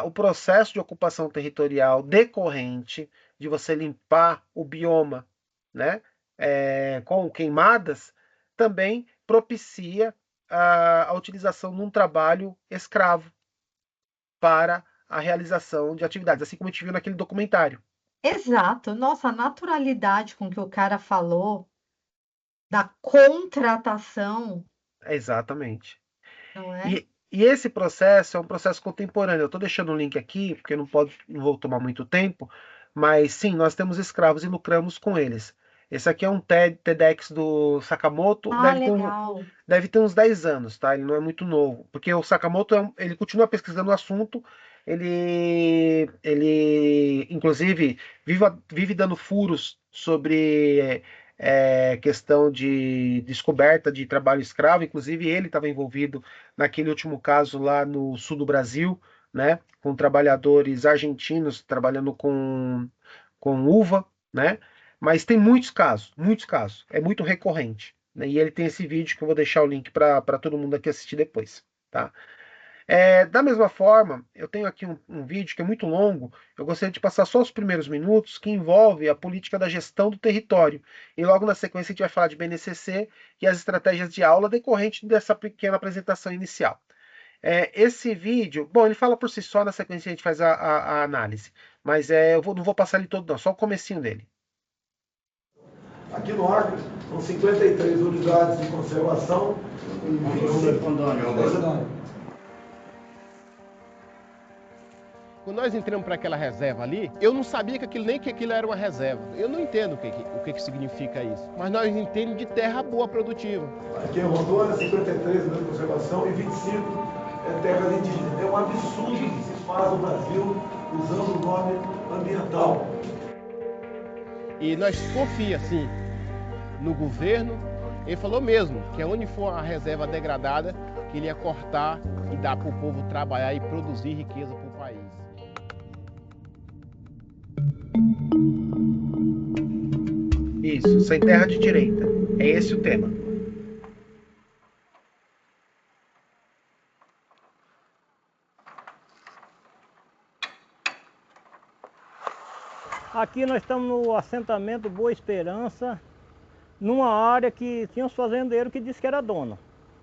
o processo de ocupação territorial decorrente de você limpar o bioma, né, com queimadas, também propicia a utilização de um trabalho escravo para a realização de atividades, assim como a gente viu naquele documentário. Exato. Nossa, a naturalidade com que o cara falou da contratação. Exatamente. Não é? E esse processo é um processo contemporâneo. Eu estou deixando um link aqui, porque não vou tomar muito tempo, mas sim, nós temos escravos e lucramos com eles. Esse aqui é um TEDx do Sakamoto, Ah, legal. deve ter uns 10 anos, tá? Ele não é muito novo, porque o Sakamoto ele continua pesquisando o assunto, ele inclusive vive dando furos sobre questão de descoberta de trabalho escravo, inclusive ele estava envolvido naquele último caso lá no sul do Brasil, né? Com trabalhadores argentinos trabalhando com uva, né? Mas tem muitos casos. É muito recorrente, né? E ele tem esse vídeo que eu vou deixar o link para todo mundo aqui assistir depois, tá? Da mesma forma, eu tenho aqui um vídeo que é muito longo, eu gostaria de passar só os primeiros minutos, que envolve a política da gestão do território. E logo na sequência a gente vai falar de BNCC e as estratégias de aula decorrente dessa pequena apresentação inicial. Esse vídeo, bom, ele fala por si só, na sequência a gente faz a análise, mas não vou passar ele todo não, só o comecinho dele. Aqui no Acre, são 53 unidades de conservação. Quando nós entramos para aquela reserva ali, eu não sabia nem que aquilo era uma reserva. Eu não entendo o que significa isso. Mas nós entendemos de terra boa, produtiva. Aqui em Rondônia, 53 unidades de conservação e 25 é terra indígena. É um absurdo que se faz no Brasil usando o nome ambiental. E nós confiamos, sim, no governo. Ele falou mesmo que onde for a reserva degradada, que ele ia cortar e dar para o povo trabalhar e produzir riqueza para o país. Isso, sem terra de direita. É esse o tema. Aqui nós estamos no assentamento Boa Esperança, numa área que tinha uns fazendeiros que disse que era dono.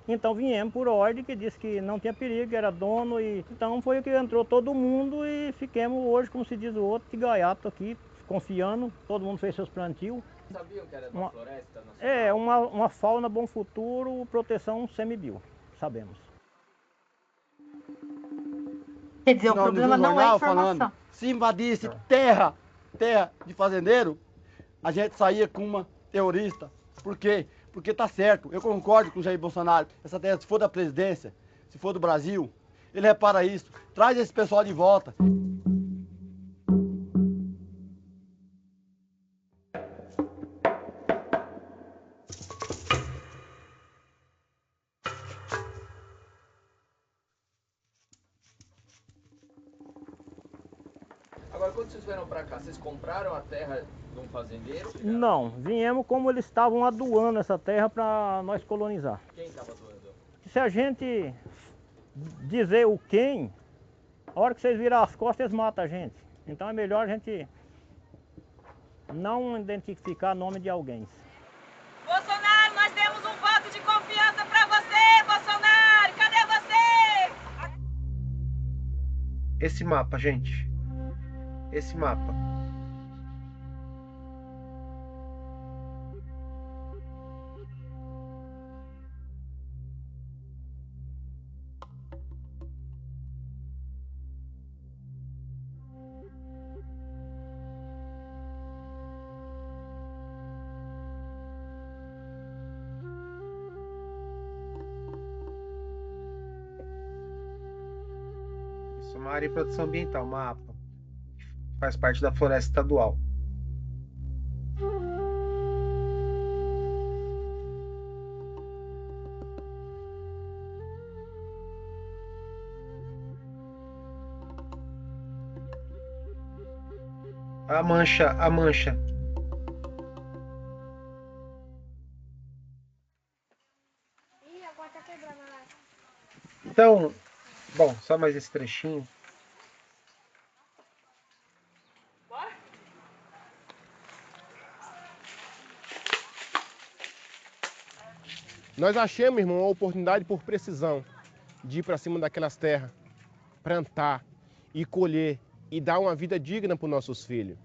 Então viemos por ordem que disse que não tinha perigo, que era dono, e então foi que entrou todo mundo e fiquemos hoje, como se diz o outro, de gaiato aqui, confiando, todo mundo fez seus plantios. Sabiam que era uma floresta nacional? Uma fauna bom futuro, proteção semibio, sabemos. Quer dizer, o problema não é a informação. Falando, se invadisse terra de fazendeiro, a gente saía com uma terrorista. Por quê? Porque tá certo, eu concordo com o Jair Bolsonaro. Essa terra, se for da presidência, se for do Brasil, ele repara isso, traz esse pessoal de volta. Agora, quando vocês vieram para cá, vocês compraram a terra de um fazendeiro? Não, viemos como eles estavam aduando essa terra para nós colonizar. Quem estava aduando? Se a gente dizer o quem, a hora que vocês viram as costas, eles matam a gente. Então é melhor a gente não identificar nome de alguém. Bolsonaro, nós temos um voto de confiança para você, Bolsonaro! Cadê você? Esse mapa, gente. Esse mapa. Isso é uma área de proteção ambiental, mapa. Faz parte da floresta estadual. A mancha. Então, bom, só mais esse trechinho. Nós achamos, irmão, uma oportunidade por precisão de ir para cima daquelas terras, plantar e colher e dar uma vida digna para os nossos filhos.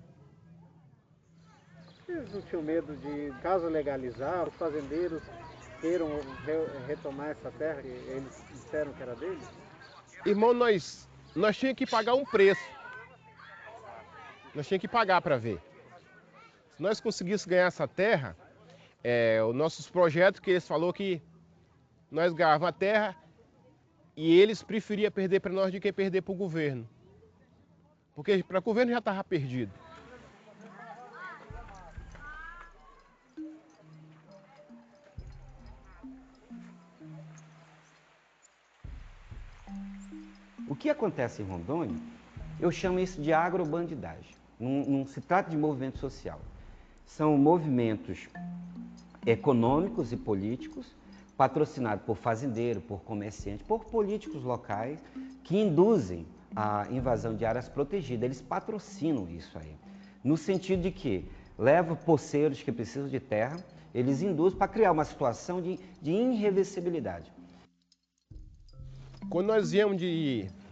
Vocês não tinham medo de, caso legalizar, os fazendeiros queiram retomar essa terra que eles disseram que era deles? Irmão, nós tínhamos que pagar um preço. Nós tínhamos que pagar para ver. Se nós conseguíssemos ganhar essa terra, os nossos projetos que eles falaram que nós ganhávamos a terra e eles preferiam perder para nós do que perder para o governo. Porque para o governo já estava perdido. O que acontece em Rondônia, eu chamo isso de agrobandidagem. Não se trata de movimento social. São movimentos econômicos e políticos patrocinados por fazendeiros, por comerciantes, por políticos locais que induzem a invasão de áreas protegidas. Eles patrocinam isso aí, no sentido de que levam poceiros que precisam de terra, eles induzem para criar uma situação de irreversibilidade. Quando nós viemos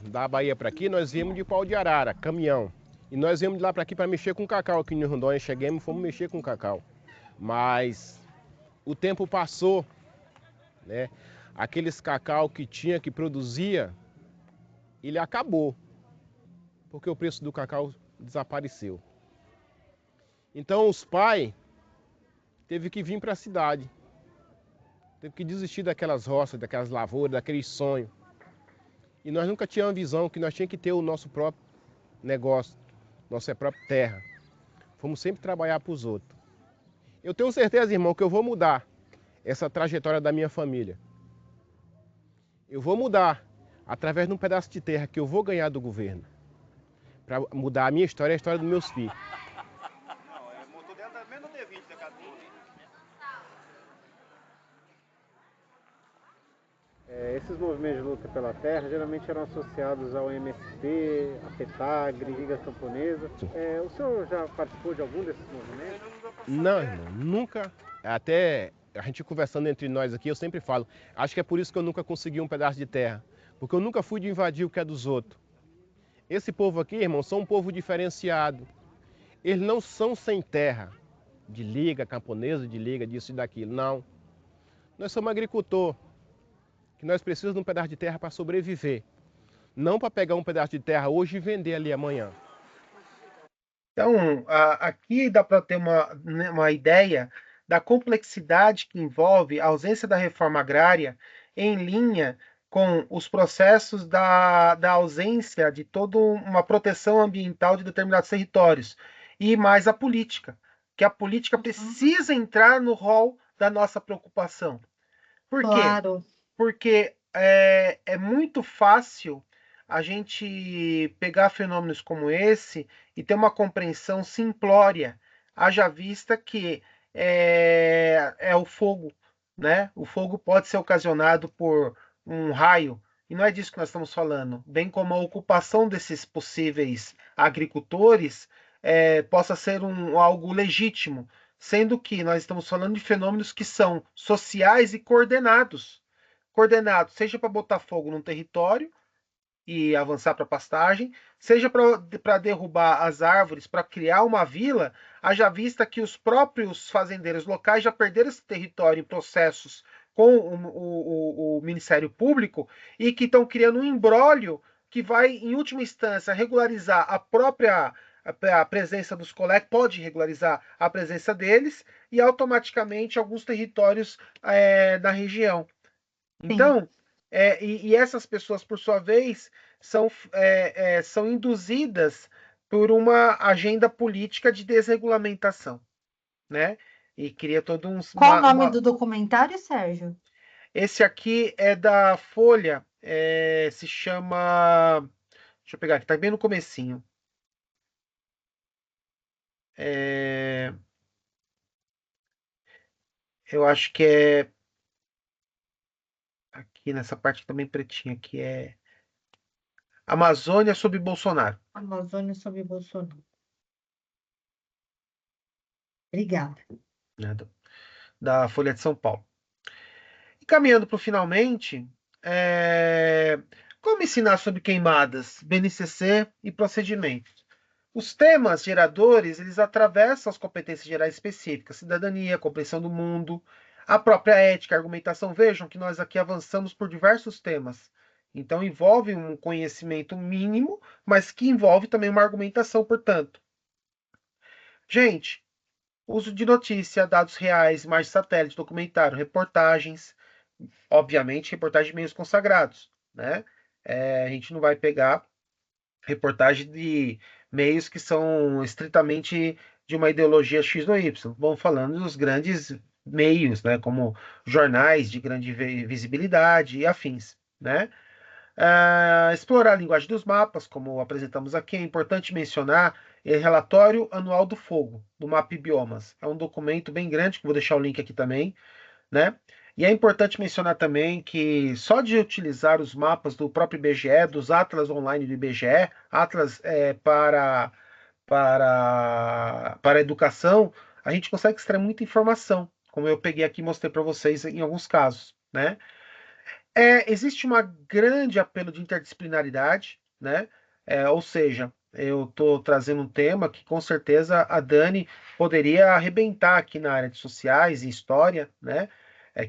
da Bahia para aqui, nós viemos de pau de arara, caminhão. E nós viemos de lá para aqui para mexer com cacau aqui em Rondônia. Chegamos e fomos mexer com cacau. Mas o tempo passou, né? Aqueles cacau que produzia, ele acabou. Porque o preço do cacau desapareceu. Então os pais teve que vir para a cidade. Teve que desistir daquelas roças, daquelas lavouras, daqueles sonhos. E nós nunca tínhamos a visão que nós tínhamos que ter o nosso próprio negócio, nossa própria terra. Fomos sempre trabalhar para os outros. Eu tenho certeza, irmão, que eu vou mudar essa trajetória da minha família. Eu vou mudar através de um pedaço de terra que eu vou ganhar do governo. Para mudar a minha história e a história dos meus filhos. Esses movimentos de luta pela terra geralmente eram associados ao MST, a PETAGRE, Liga Camponesa. O senhor já participou de algum desses movimentos? Não, irmão, nunca. Até a gente conversando entre nós aqui, eu sempre falo, acho que é por isso que eu nunca consegui um pedaço de terra. Porque eu nunca fui de invadir o que é dos outros. Esse povo aqui, irmão, são um povo diferenciado. Eles não são sem terra, de liga camponesa, de liga disso e daquilo, não. Nós somos agricultor. Que nós precisamos de um pedaço de terra para sobreviver. Não para pegar um pedaço de terra hoje e vender ali amanhã. Então, aqui dá para ter uma ideia da complexidade que envolve a ausência da reforma agrária em linha com os processos da ausência de toda uma proteção ambiental de determinados territórios. E mais a política, que a política precisa entrar no rol da nossa preocupação. Por quê? Claro. Porque é muito fácil a gente pegar fenômenos como esse e ter uma compreensão simplória, haja vista que é o fogo, né? O fogo pode ser ocasionado por um raio, e não é disso que nós estamos falando, bem como a ocupação desses possíveis agricultores possa ser algo legítimo, sendo que nós estamos falando de fenômenos que são sociais e coordenados, seja para botar fogo num território e avançar para a pastagem, seja para derrubar as árvores, para criar uma vila, haja vista que os próprios fazendeiros locais já perderam esse território em processos com o Ministério Público e que estão criando um imbróglio que vai, em última instância, regularizar a presença dos colegas, pode regularizar a presença deles e automaticamente alguns territórios da região. Então, e essas pessoas, por sua vez, são induzidas por uma agenda política de desregulamentação, né? E cria todo um... Qual o nome do documentário, Sérgio? Esse aqui é da Folha, se chama... Deixa eu pegar aqui, tá bem no comecinho. Eu acho que é... Aqui nessa parte também pretinha, que é Amazônia sob Bolsonaro. Amazônia sob Bolsonaro. Obrigada. Da Folha de São Paulo. E caminhando para o finalmente, como ensinar sobre queimadas, BNCC e procedimentos? Os temas geradores, eles atravessam as competências gerais específicas, cidadania, compreensão do mundo, a própria ética, a argumentação. Vejam que nós aqui avançamos por diversos temas. Então, envolve um conhecimento mínimo, mas que envolve também uma argumentação, portanto. Gente, Uso de notícia, dados reais, imagens de satélite, documentário, reportagens, obviamente reportagem de meios consagrados, né? A gente não vai pegar reportagem de meios que são estritamente de uma ideologia X ou Y. Vamos falando dos grandes meios, né? Como jornais de grande visibilidade e afins, né? Explorar a linguagem dos mapas, como apresentamos aqui, é importante mencionar o relatório anual do fogo, do Mapa e Biomas. É um documento bem grande, que vou deixar o link aqui também, né? E é importante mencionar também que só de utilizar os mapas do próprio IBGE, dos atlas online do IBGE, atlas para a educação, a gente consegue extrair muita informação, como eu peguei aqui e mostrei para vocês em alguns casos, né? Existe um grande apelo de interdisciplinaridade, né? Ou seja, eu estou trazendo um tema que com certeza a Dani poderia arrebentar aqui na área de sociais e história, né?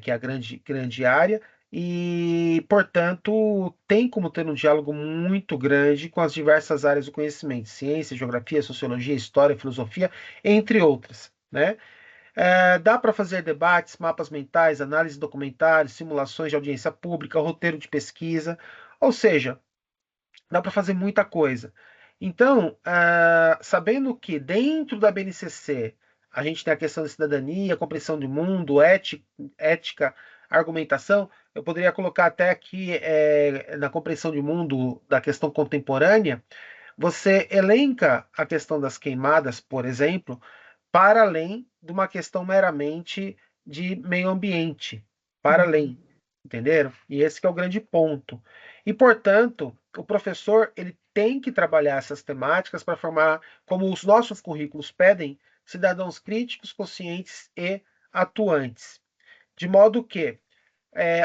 Que é a grande área, e, portanto, tem como ter um diálogo muito grande com as diversas áreas do conhecimento, ciência, geografia, sociologia, história, filosofia, entre outras, né? Dá para fazer debates, mapas mentais, análise de documentários, simulações de audiência pública, roteiro de pesquisa, ou seja, dá para fazer muita coisa. Então, sabendo que dentro da BNCC a gente tem a questão da cidadania, compreensão de mundo, ética, argumentação, eu poderia colocar até aqui na compreensão de mundo da questão contemporânea, você elenca a questão das queimadas, por exemplo, para além de uma questão meramente de meio ambiente, para além, entenderam? E esse que é o grande ponto. E, portanto, o professor ele tem que trabalhar essas temáticas para formar, como os nossos currículos pedem, cidadãos críticos, conscientes e atuantes. De modo que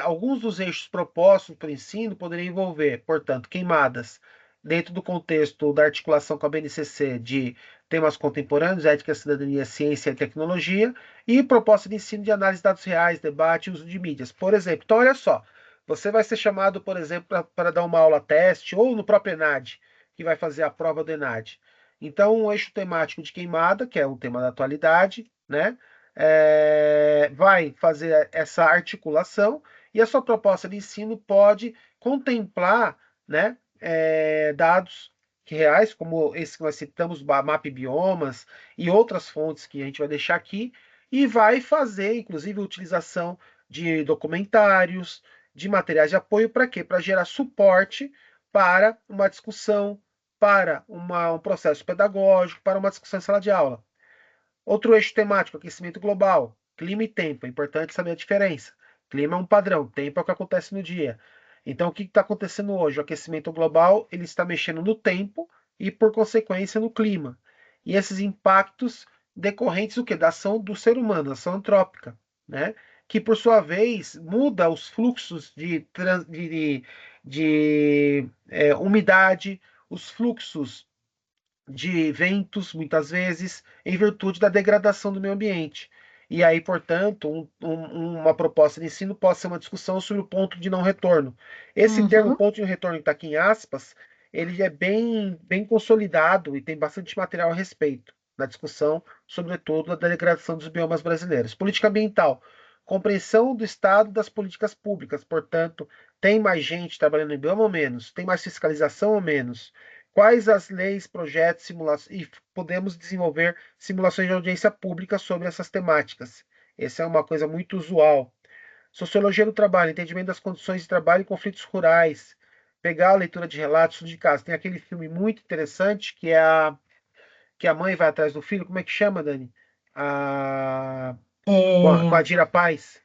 alguns dos eixos propostos para o ensino poderiam envolver, portanto, queimadas, dentro do contexto da articulação com a BNCC de temas contemporâneos, ética, cidadania, ciência e tecnologia, e proposta de ensino de análise de dados reais, debate e uso de mídias, por exemplo. Então, olha só, você vai ser chamado, por exemplo, para dar uma aula teste, ou no próprio ENAD, que vai fazer a prova do ENAD. Então, um eixo temático de queimada, que é um tema da atualidade, né? Vai fazer essa articulação, e a sua proposta de ensino pode contemplar, né, dados reais, como esse que nós citamos, Mapa e Biomas, e outras fontes que a gente vai deixar aqui, e vai fazer, inclusive, a utilização de documentários, de materiais de apoio, para quê? Para gerar suporte para uma discussão, para um processo pedagógico, para uma discussão em sala de aula. Outro eixo temático, aquecimento global, clima e tempo. É importante saber a diferença. Clima é um padrão, tempo é o que acontece no dia. Então, o que está acontecendo hoje? O aquecimento global ele está mexendo no tempo e, por consequência, no clima. E esses impactos decorrentes do quê? Da ação do ser humano, ação antrópica, né? Que, por sua vez, muda os fluxos de umidade, os fluxos de ventos, muitas vezes, em virtude da degradação do meio ambiente. E aí, portanto, uma proposta de ensino pode ser uma discussão sobre o ponto de não retorno. Esse termo ponto de não retorno, que está aqui em aspas, ele é bem consolidado e tem bastante material a respeito na discussão, sobretudo, da degradação dos biomas brasileiros. Política ambiental, compreensão do estado das políticas públicas, portanto, tem mais gente trabalhando em bioma ou menos? Tem mais fiscalização ou menos? Quais as leis, projetos, simulações, e podemos desenvolver simulações de audiência pública sobre essas temáticas. Essa é uma coisa muito usual. Sociologia do trabalho, entendimento das condições de trabalho e conflitos rurais. Pegar a leitura de relatos de casa. Tem aquele filme muito interessante que a mãe vai atrás do filho. Como é que chama, Dani? Com a Dira Paz.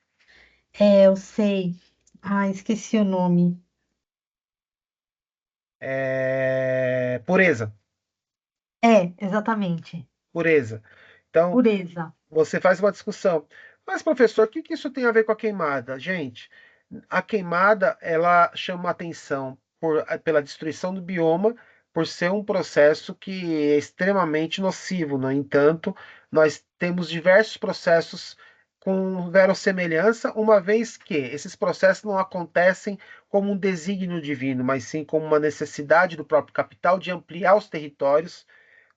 Eu sei. Esqueci o nome. Pureza. Exatamente. Pureza. Então, Pureza. você faz uma discussão. Mas, professor, o que isso tem a ver com a queimada? Gente, a queimada, ela chama atenção pela destruição do bioma, por ser um processo que é extremamente nocivo. No entanto, nós temos diversos processos com verossemelhança, uma vez que esses processos não acontecem como um desígnio divino, mas sim como uma necessidade do próprio capital de ampliar os territórios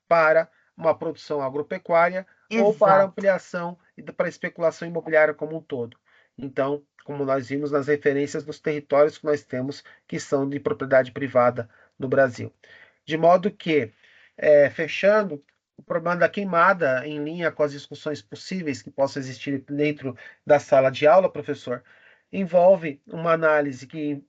para uma produção agropecuária ou para Exato. ampliação e para especulação imobiliária como um todo. Então, como nós vimos nas referências dos territórios que nós temos que são de propriedade privada no Brasil. De modo que, fechando, o problema da queimada, em linha com as discussões possíveis que possam existir dentro da sala de aula, professor, envolve uma análise de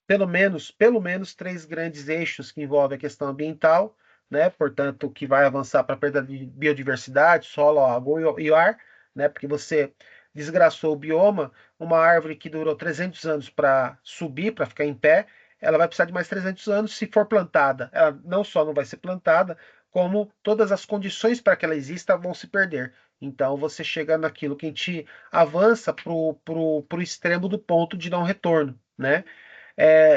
pelo menos 3 grandes eixos que envolvem a questão ambiental, né? Portanto, que vai avançar para a perda de biodiversidade, solo, água e ar, né? Porque você desgraçou o bioma, uma árvore que durou 300 anos para subir, para ficar em pé, ela vai precisar de mais 300 anos se for plantada. Ela não só não vai ser plantada, como todas as condições para que ela exista vão se perder. Então você chega naquilo que a gente avança pro extremo do ponto de não retorno, né?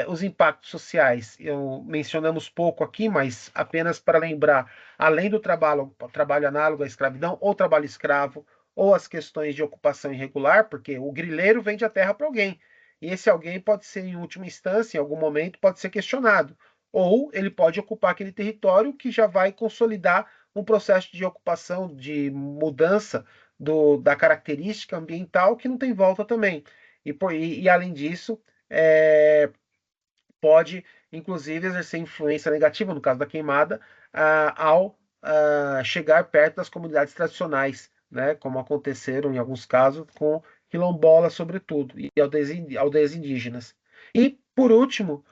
Os impactos sociais, mencionamos pouco aqui, mas apenas para lembrar, além do trabalho análogo à escravidão, ou trabalho escravo, ou as questões de ocupação irregular, porque o grileiro vende a terra para alguém, e esse alguém pode ser, em última instância, em algum momento, pode ser questionado, ou ele pode ocupar aquele território que já vai consolidar um processo de ocupação, de mudança da característica ambiental que não tem volta também. E além disso, pode, inclusive, exercer influência negativa, no caso da queimada, ao chegar perto das comunidades tradicionais, né, como aconteceram em alguns casos com quilombolas, sobretudo, e aldeias indígenas. E, por último,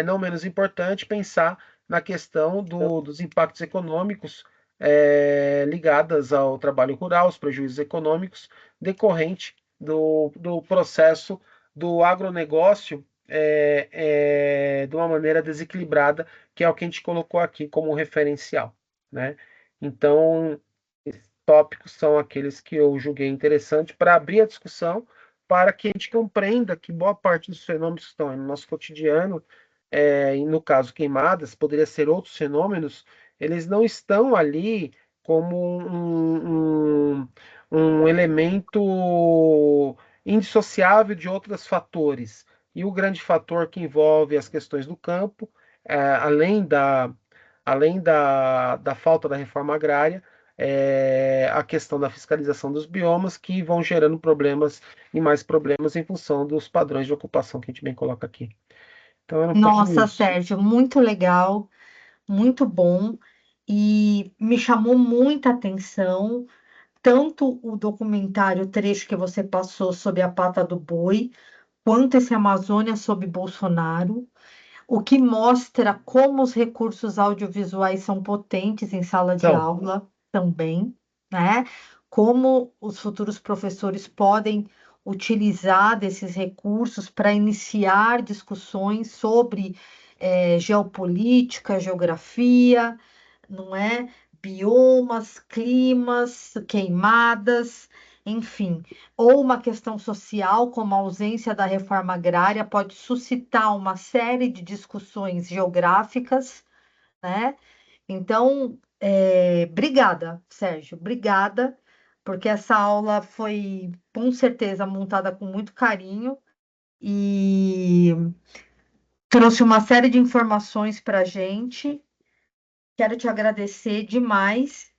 não menos importante, pensar na questão dos impactos econômicos ligados ao trabalho rural, os prejuízos econômicos decorrente do processo do agronegócio de uma maneira desequilibrada, que é o que a gente colocou aqui como referencial, né? Então, esses tópicos são aqueles que eu julguei interessante para abrir a discussão, para que a gente compreenda que boa parte dos fenômenos que estão no nosso cotidiano, e no caso queimadas, poderia ser outros fenômenos, eles não estão ali como um elemento indissociável de outros fatores. E o grande fator que envolve as questões do campo, além da falta da reforma agrária, a questão da fiscalização dos biomas, que vão gerando problemas e mais problemas em função dos padrões de ocupação que a gente bem coloca aqui. Então, era um pouquinho Nossa, isso. Sérgio, muito legal, muito bom. E me chamou muita atenção, tanto o documentário, o trecho que você passou sobre a pata do boi, quanto esse Amazônia sob Bolsonaro, o que mostra como os recursos audiovisuais são potentes em sala de Então, aula também, né? Como os futuros professores podem utilizar desses recursos para iniciar discussões sobre geopolítica, geografia, não é? Biomas, climas, queimadas, enfim, ou uma questão social, como a ausência da reforma agrária, pode suscitar uma série de discussões geográficas, né? Então, obrigada, Sérgio, obrigada, porque essa aula foi, com certeza, montada com muito carinho e trouxe uma série de informações para a gente. Quero te agradecer demais.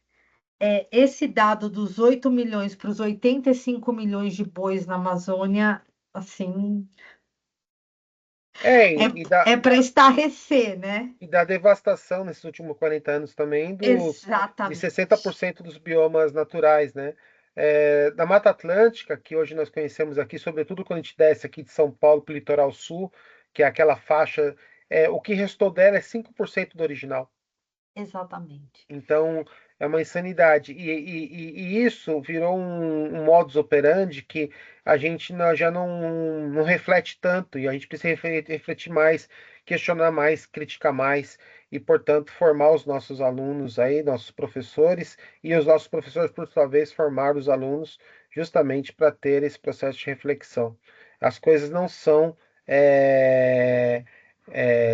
Esse dado dos 8 milhões para os 85 milhões de bois na Amazônia, assim, é para estarrecer, né? E da devastação nesses últimos 40 anos também de Exatamente. 60% dos biomas naturais, né? Da Mata Atlântica, que hoje nós conhecemos aqui, sobretudo quando a gente desce aqui de São Paulo para o litoral sul, que é aquela faixa, o que restou dela é 5% do original. Exatamente. Então, é uma insanidade. E isso virou um modus operandi que a gente já não reflete tanto, e a gente precisa refletir mais, questionar mais, criticar mais, e, portanto, formar os nossos alunos aí, nossos professores, e os nossos professores, por sua vez, formar os alunos justamente para ter esse processo de reflexão. As coisas não são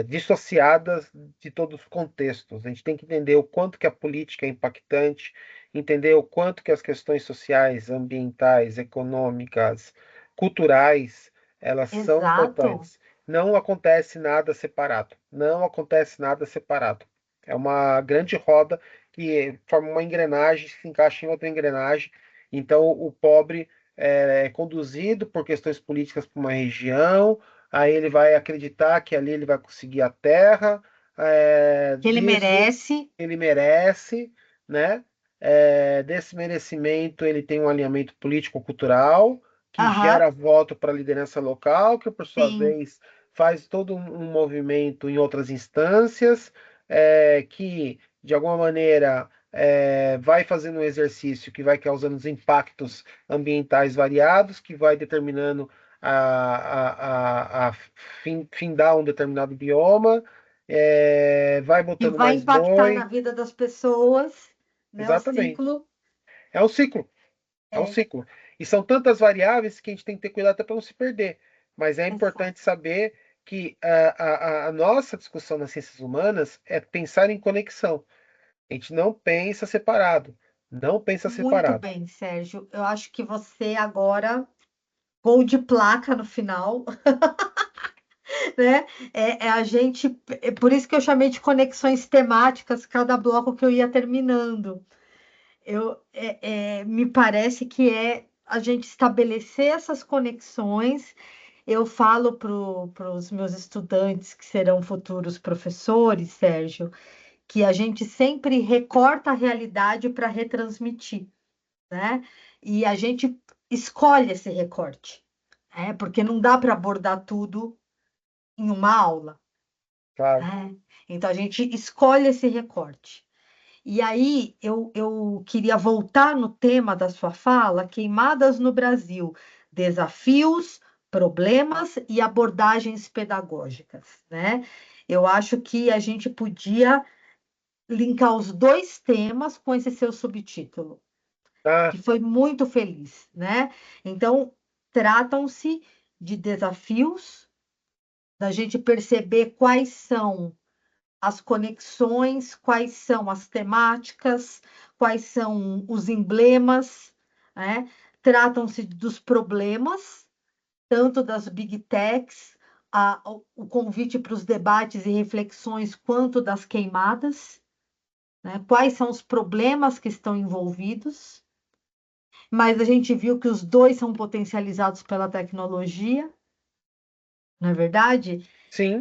dissociadas de todos os contextos. A gente tem que entender o quanto que a política é impactante, entender o quanto que as questões sociais, ambientais, econômicas, culturais, elas são importantes. Não acontece nada separado. Não acontece nada separado. É uma grande roda que forma uma engrenagem, se encaixa em outra engrenagem. Então, o pobre é conduzido por questões políticas para uma região, aí ele vai acreditar que ali ele vai conseguir a terra, Que ele merece. ele merece, né? Desse merecimento ele tem um alinhamento político-cultural que gera voto para a liderança local, que por sua vez faz todo um movimento em outras instâncias, que de alguma maneira vai fazendo um exercício que vai causando os impactos ambientais variados, que vai determinando a findar um determinado bioma, vai Que botando vai mais impactar boi. na vida das pessoas, né? O Exatamente. ciclo. É um ciclo. É um ciclo. E são tantas variáveis que a gente tem que ter cuidado até para não se perder. Mas é importante saber que a nossa discussão nas ciências humanas é pensar em conexão. A gente não pensa separado. Não pensa Muito separado. bem, Sérgio. Eu acho que você agora, gol de placa no final, né? A gente, por isso que eu chamei de conexões temáticas, cada bloco que eu ia terminando. Me parece que é a gente estabelecer essas conexões. Eu falo para os meus estudantes, que serão futuros professores, Sérgio, que a gente sempre recorta a realidade para retransmitir, né? E a gente escolhe esse recorte, porque não dá para abordar tudo em uma aula. Claro. Então a gente escolhe esse recorte. E aí eu queria voltar no tema da sua fala, queimadas no Brasil, desafios, problemas e abordagens pedagógicas, né? Eu acho que a gente podia linkar os dois temas com esse seu subtítulo, que foi muito feliz, né? Então, tratam-se de desafios, da gente perceber quais são as conexões, quais são as temáticas, quais são os emblemas, né? Tratam-se dos problemas, tanto das big techs, o convite para os debates e reflexões, quanto das queimadas, né? Quais são os problemas que estão envolvidos, mas a gente viu que os dois são potencializados pela tecnologia, não é verdade? Sim.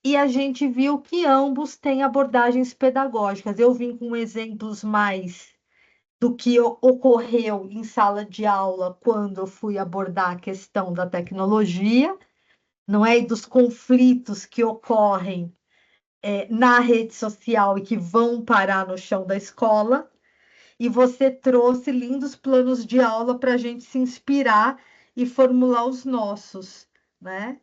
E a gente viu que ambos têm abordagens pedagógicas. Eu vim com exemplos mais do que ocorreu em sala de aula quando eu fui abordar a questão da tecnologia, não é? E dos conflitos que ocorrem na rede social e que vão parar no chão da escola. E você trouxe lindos planos de aula para a gente se inspirar e formular os nossos, né?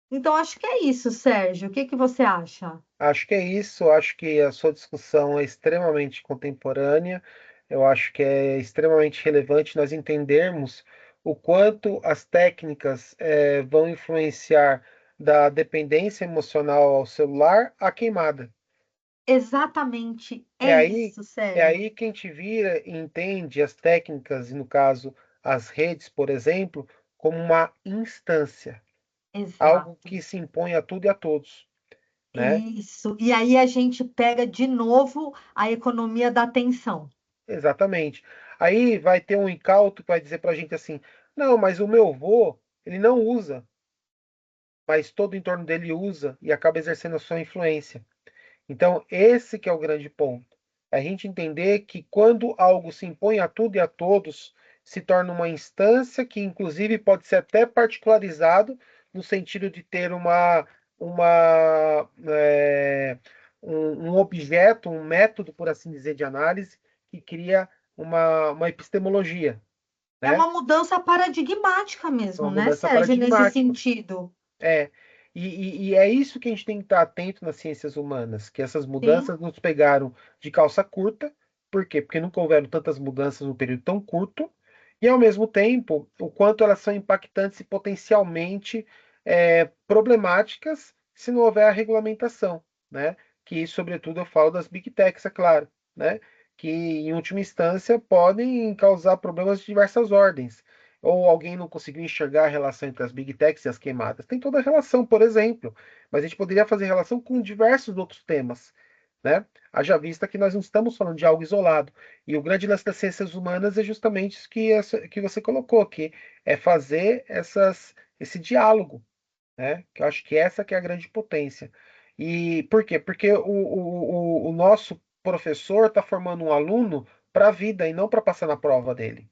Então, acho que é isso, Sérgio. O que você acha? Acho que é isso. Acho que a sua discussão é extremamente contemporânea. Eu acho que é extremamente relevante nós entendermos o quanto as técnicas vão influenciar da dependência emocional ao celular à queimada. Exatamente, isso, É Sérgio. aí que a gente vira e entende as técnicas, e no caso as redes, por exemplo, como uma instância. Algo que se impõe a tudo e a todos, né? Isso. E aí a gente pega de novo a economia da atenção. Exatamente. Aí vai ter um incauto que vai dizer para a gente assim: não, mas o meu avô, ele não usa, mas todo o entorno dele usa e acaba exercendo a sua influência. Então, esse que é o grande ponto. É a gente entender que quando algo se impõe a tudo e a todos, se torna uma instância que, inclusive, pode ser até particularizado no sentido de ter um objeto, um método, por assim dizer, de análise que cria uma epistemologia. É uma mudança paradigmática mesmo, né, mudança Sérgio, nesse paradigmática. sentido. E é isso que a gente tem que estar atento nas ciências humanas, que essas mudanças nos pegaram de calça curta. Por quê? Porque nunca houveram tantas mudanças num período tão curto, e ao mesmo tempo, o quanto elas são impactantes e potencialmente problemáticas se não houver a regulamentação, né? Que, sobretudo, eu falo das big techs, é claro, né? Que, em última instância, podem causar problemas de diversas ordens. Ou alguém não conseguiu enxergar a relação entre as big techs e as queimadas. Tem toda a relação, por exemplo, mas a gente poderia fazer relação com diversos outros temas, né? Haja vista que nós não estamos falando de algo isolado. E o grande lance das ciências humanas é justamente isso que você colocou aqui, é fazer esse diálogo, né? Que eu acho que essa que é a grande potência. E por quê? Porque o nosso professor está formando um aluno para a vida e não para passar na prova dele.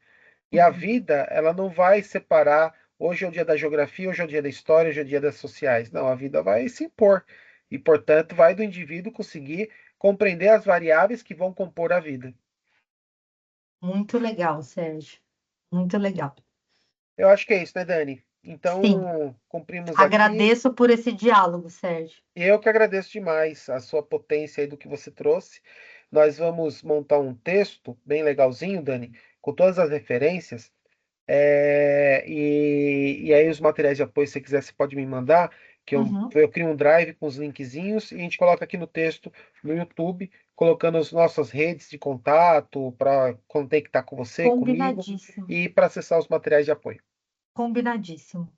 E a vida, ela não vai separar, hoje é o dia da geografia, hoje é o dia da história, hoje é o dia das sociais. Não, a vida vai se impor. E, portanto, vai do indivíduo conseguir compreender as variáveis que vão compor a vida. Muito legal, Sérgio. Muito legal. Eu acho que é isso, né, Dani? Então, Sim. cumprimos aqui. Agradeço por esse diálogo, Sérgio. Eu que agradeço demais a sua potência aí do que você trouxe. Nós vamos montar um texto bem legalzinho, Dani, com todas as referências. E aí os materiais de apoio, se você quiser, você pode me mandar, que eu crio um drive com os linkzinhos e a gente coloca aqui no texto no YouTube, colocando as nossas redes de contato para conectar com você, comigo, Combinadíssimo. e para acessar os materiais de apoio. Combinadíssimo.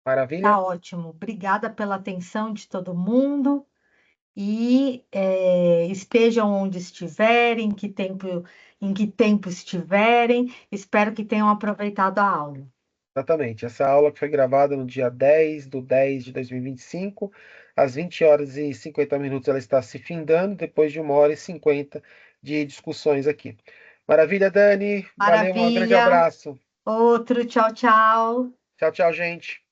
Maravilha? Tá ótimo. Obrigada pela atenção de todo mundo. E estejam onde estiverem, em que tempo estiverem, espero que tenham aproveitado a aula. Exatamente. Essa aula que foi gravada no dia 10/10 de 2025, às 20h50, ela está se findando, depois de 1h50 de discussões aqui. Maravilha, Dani. Valeu, um grande Maravilha. abraço. Outro, tchau, tchau. Tchau, tchau, gente.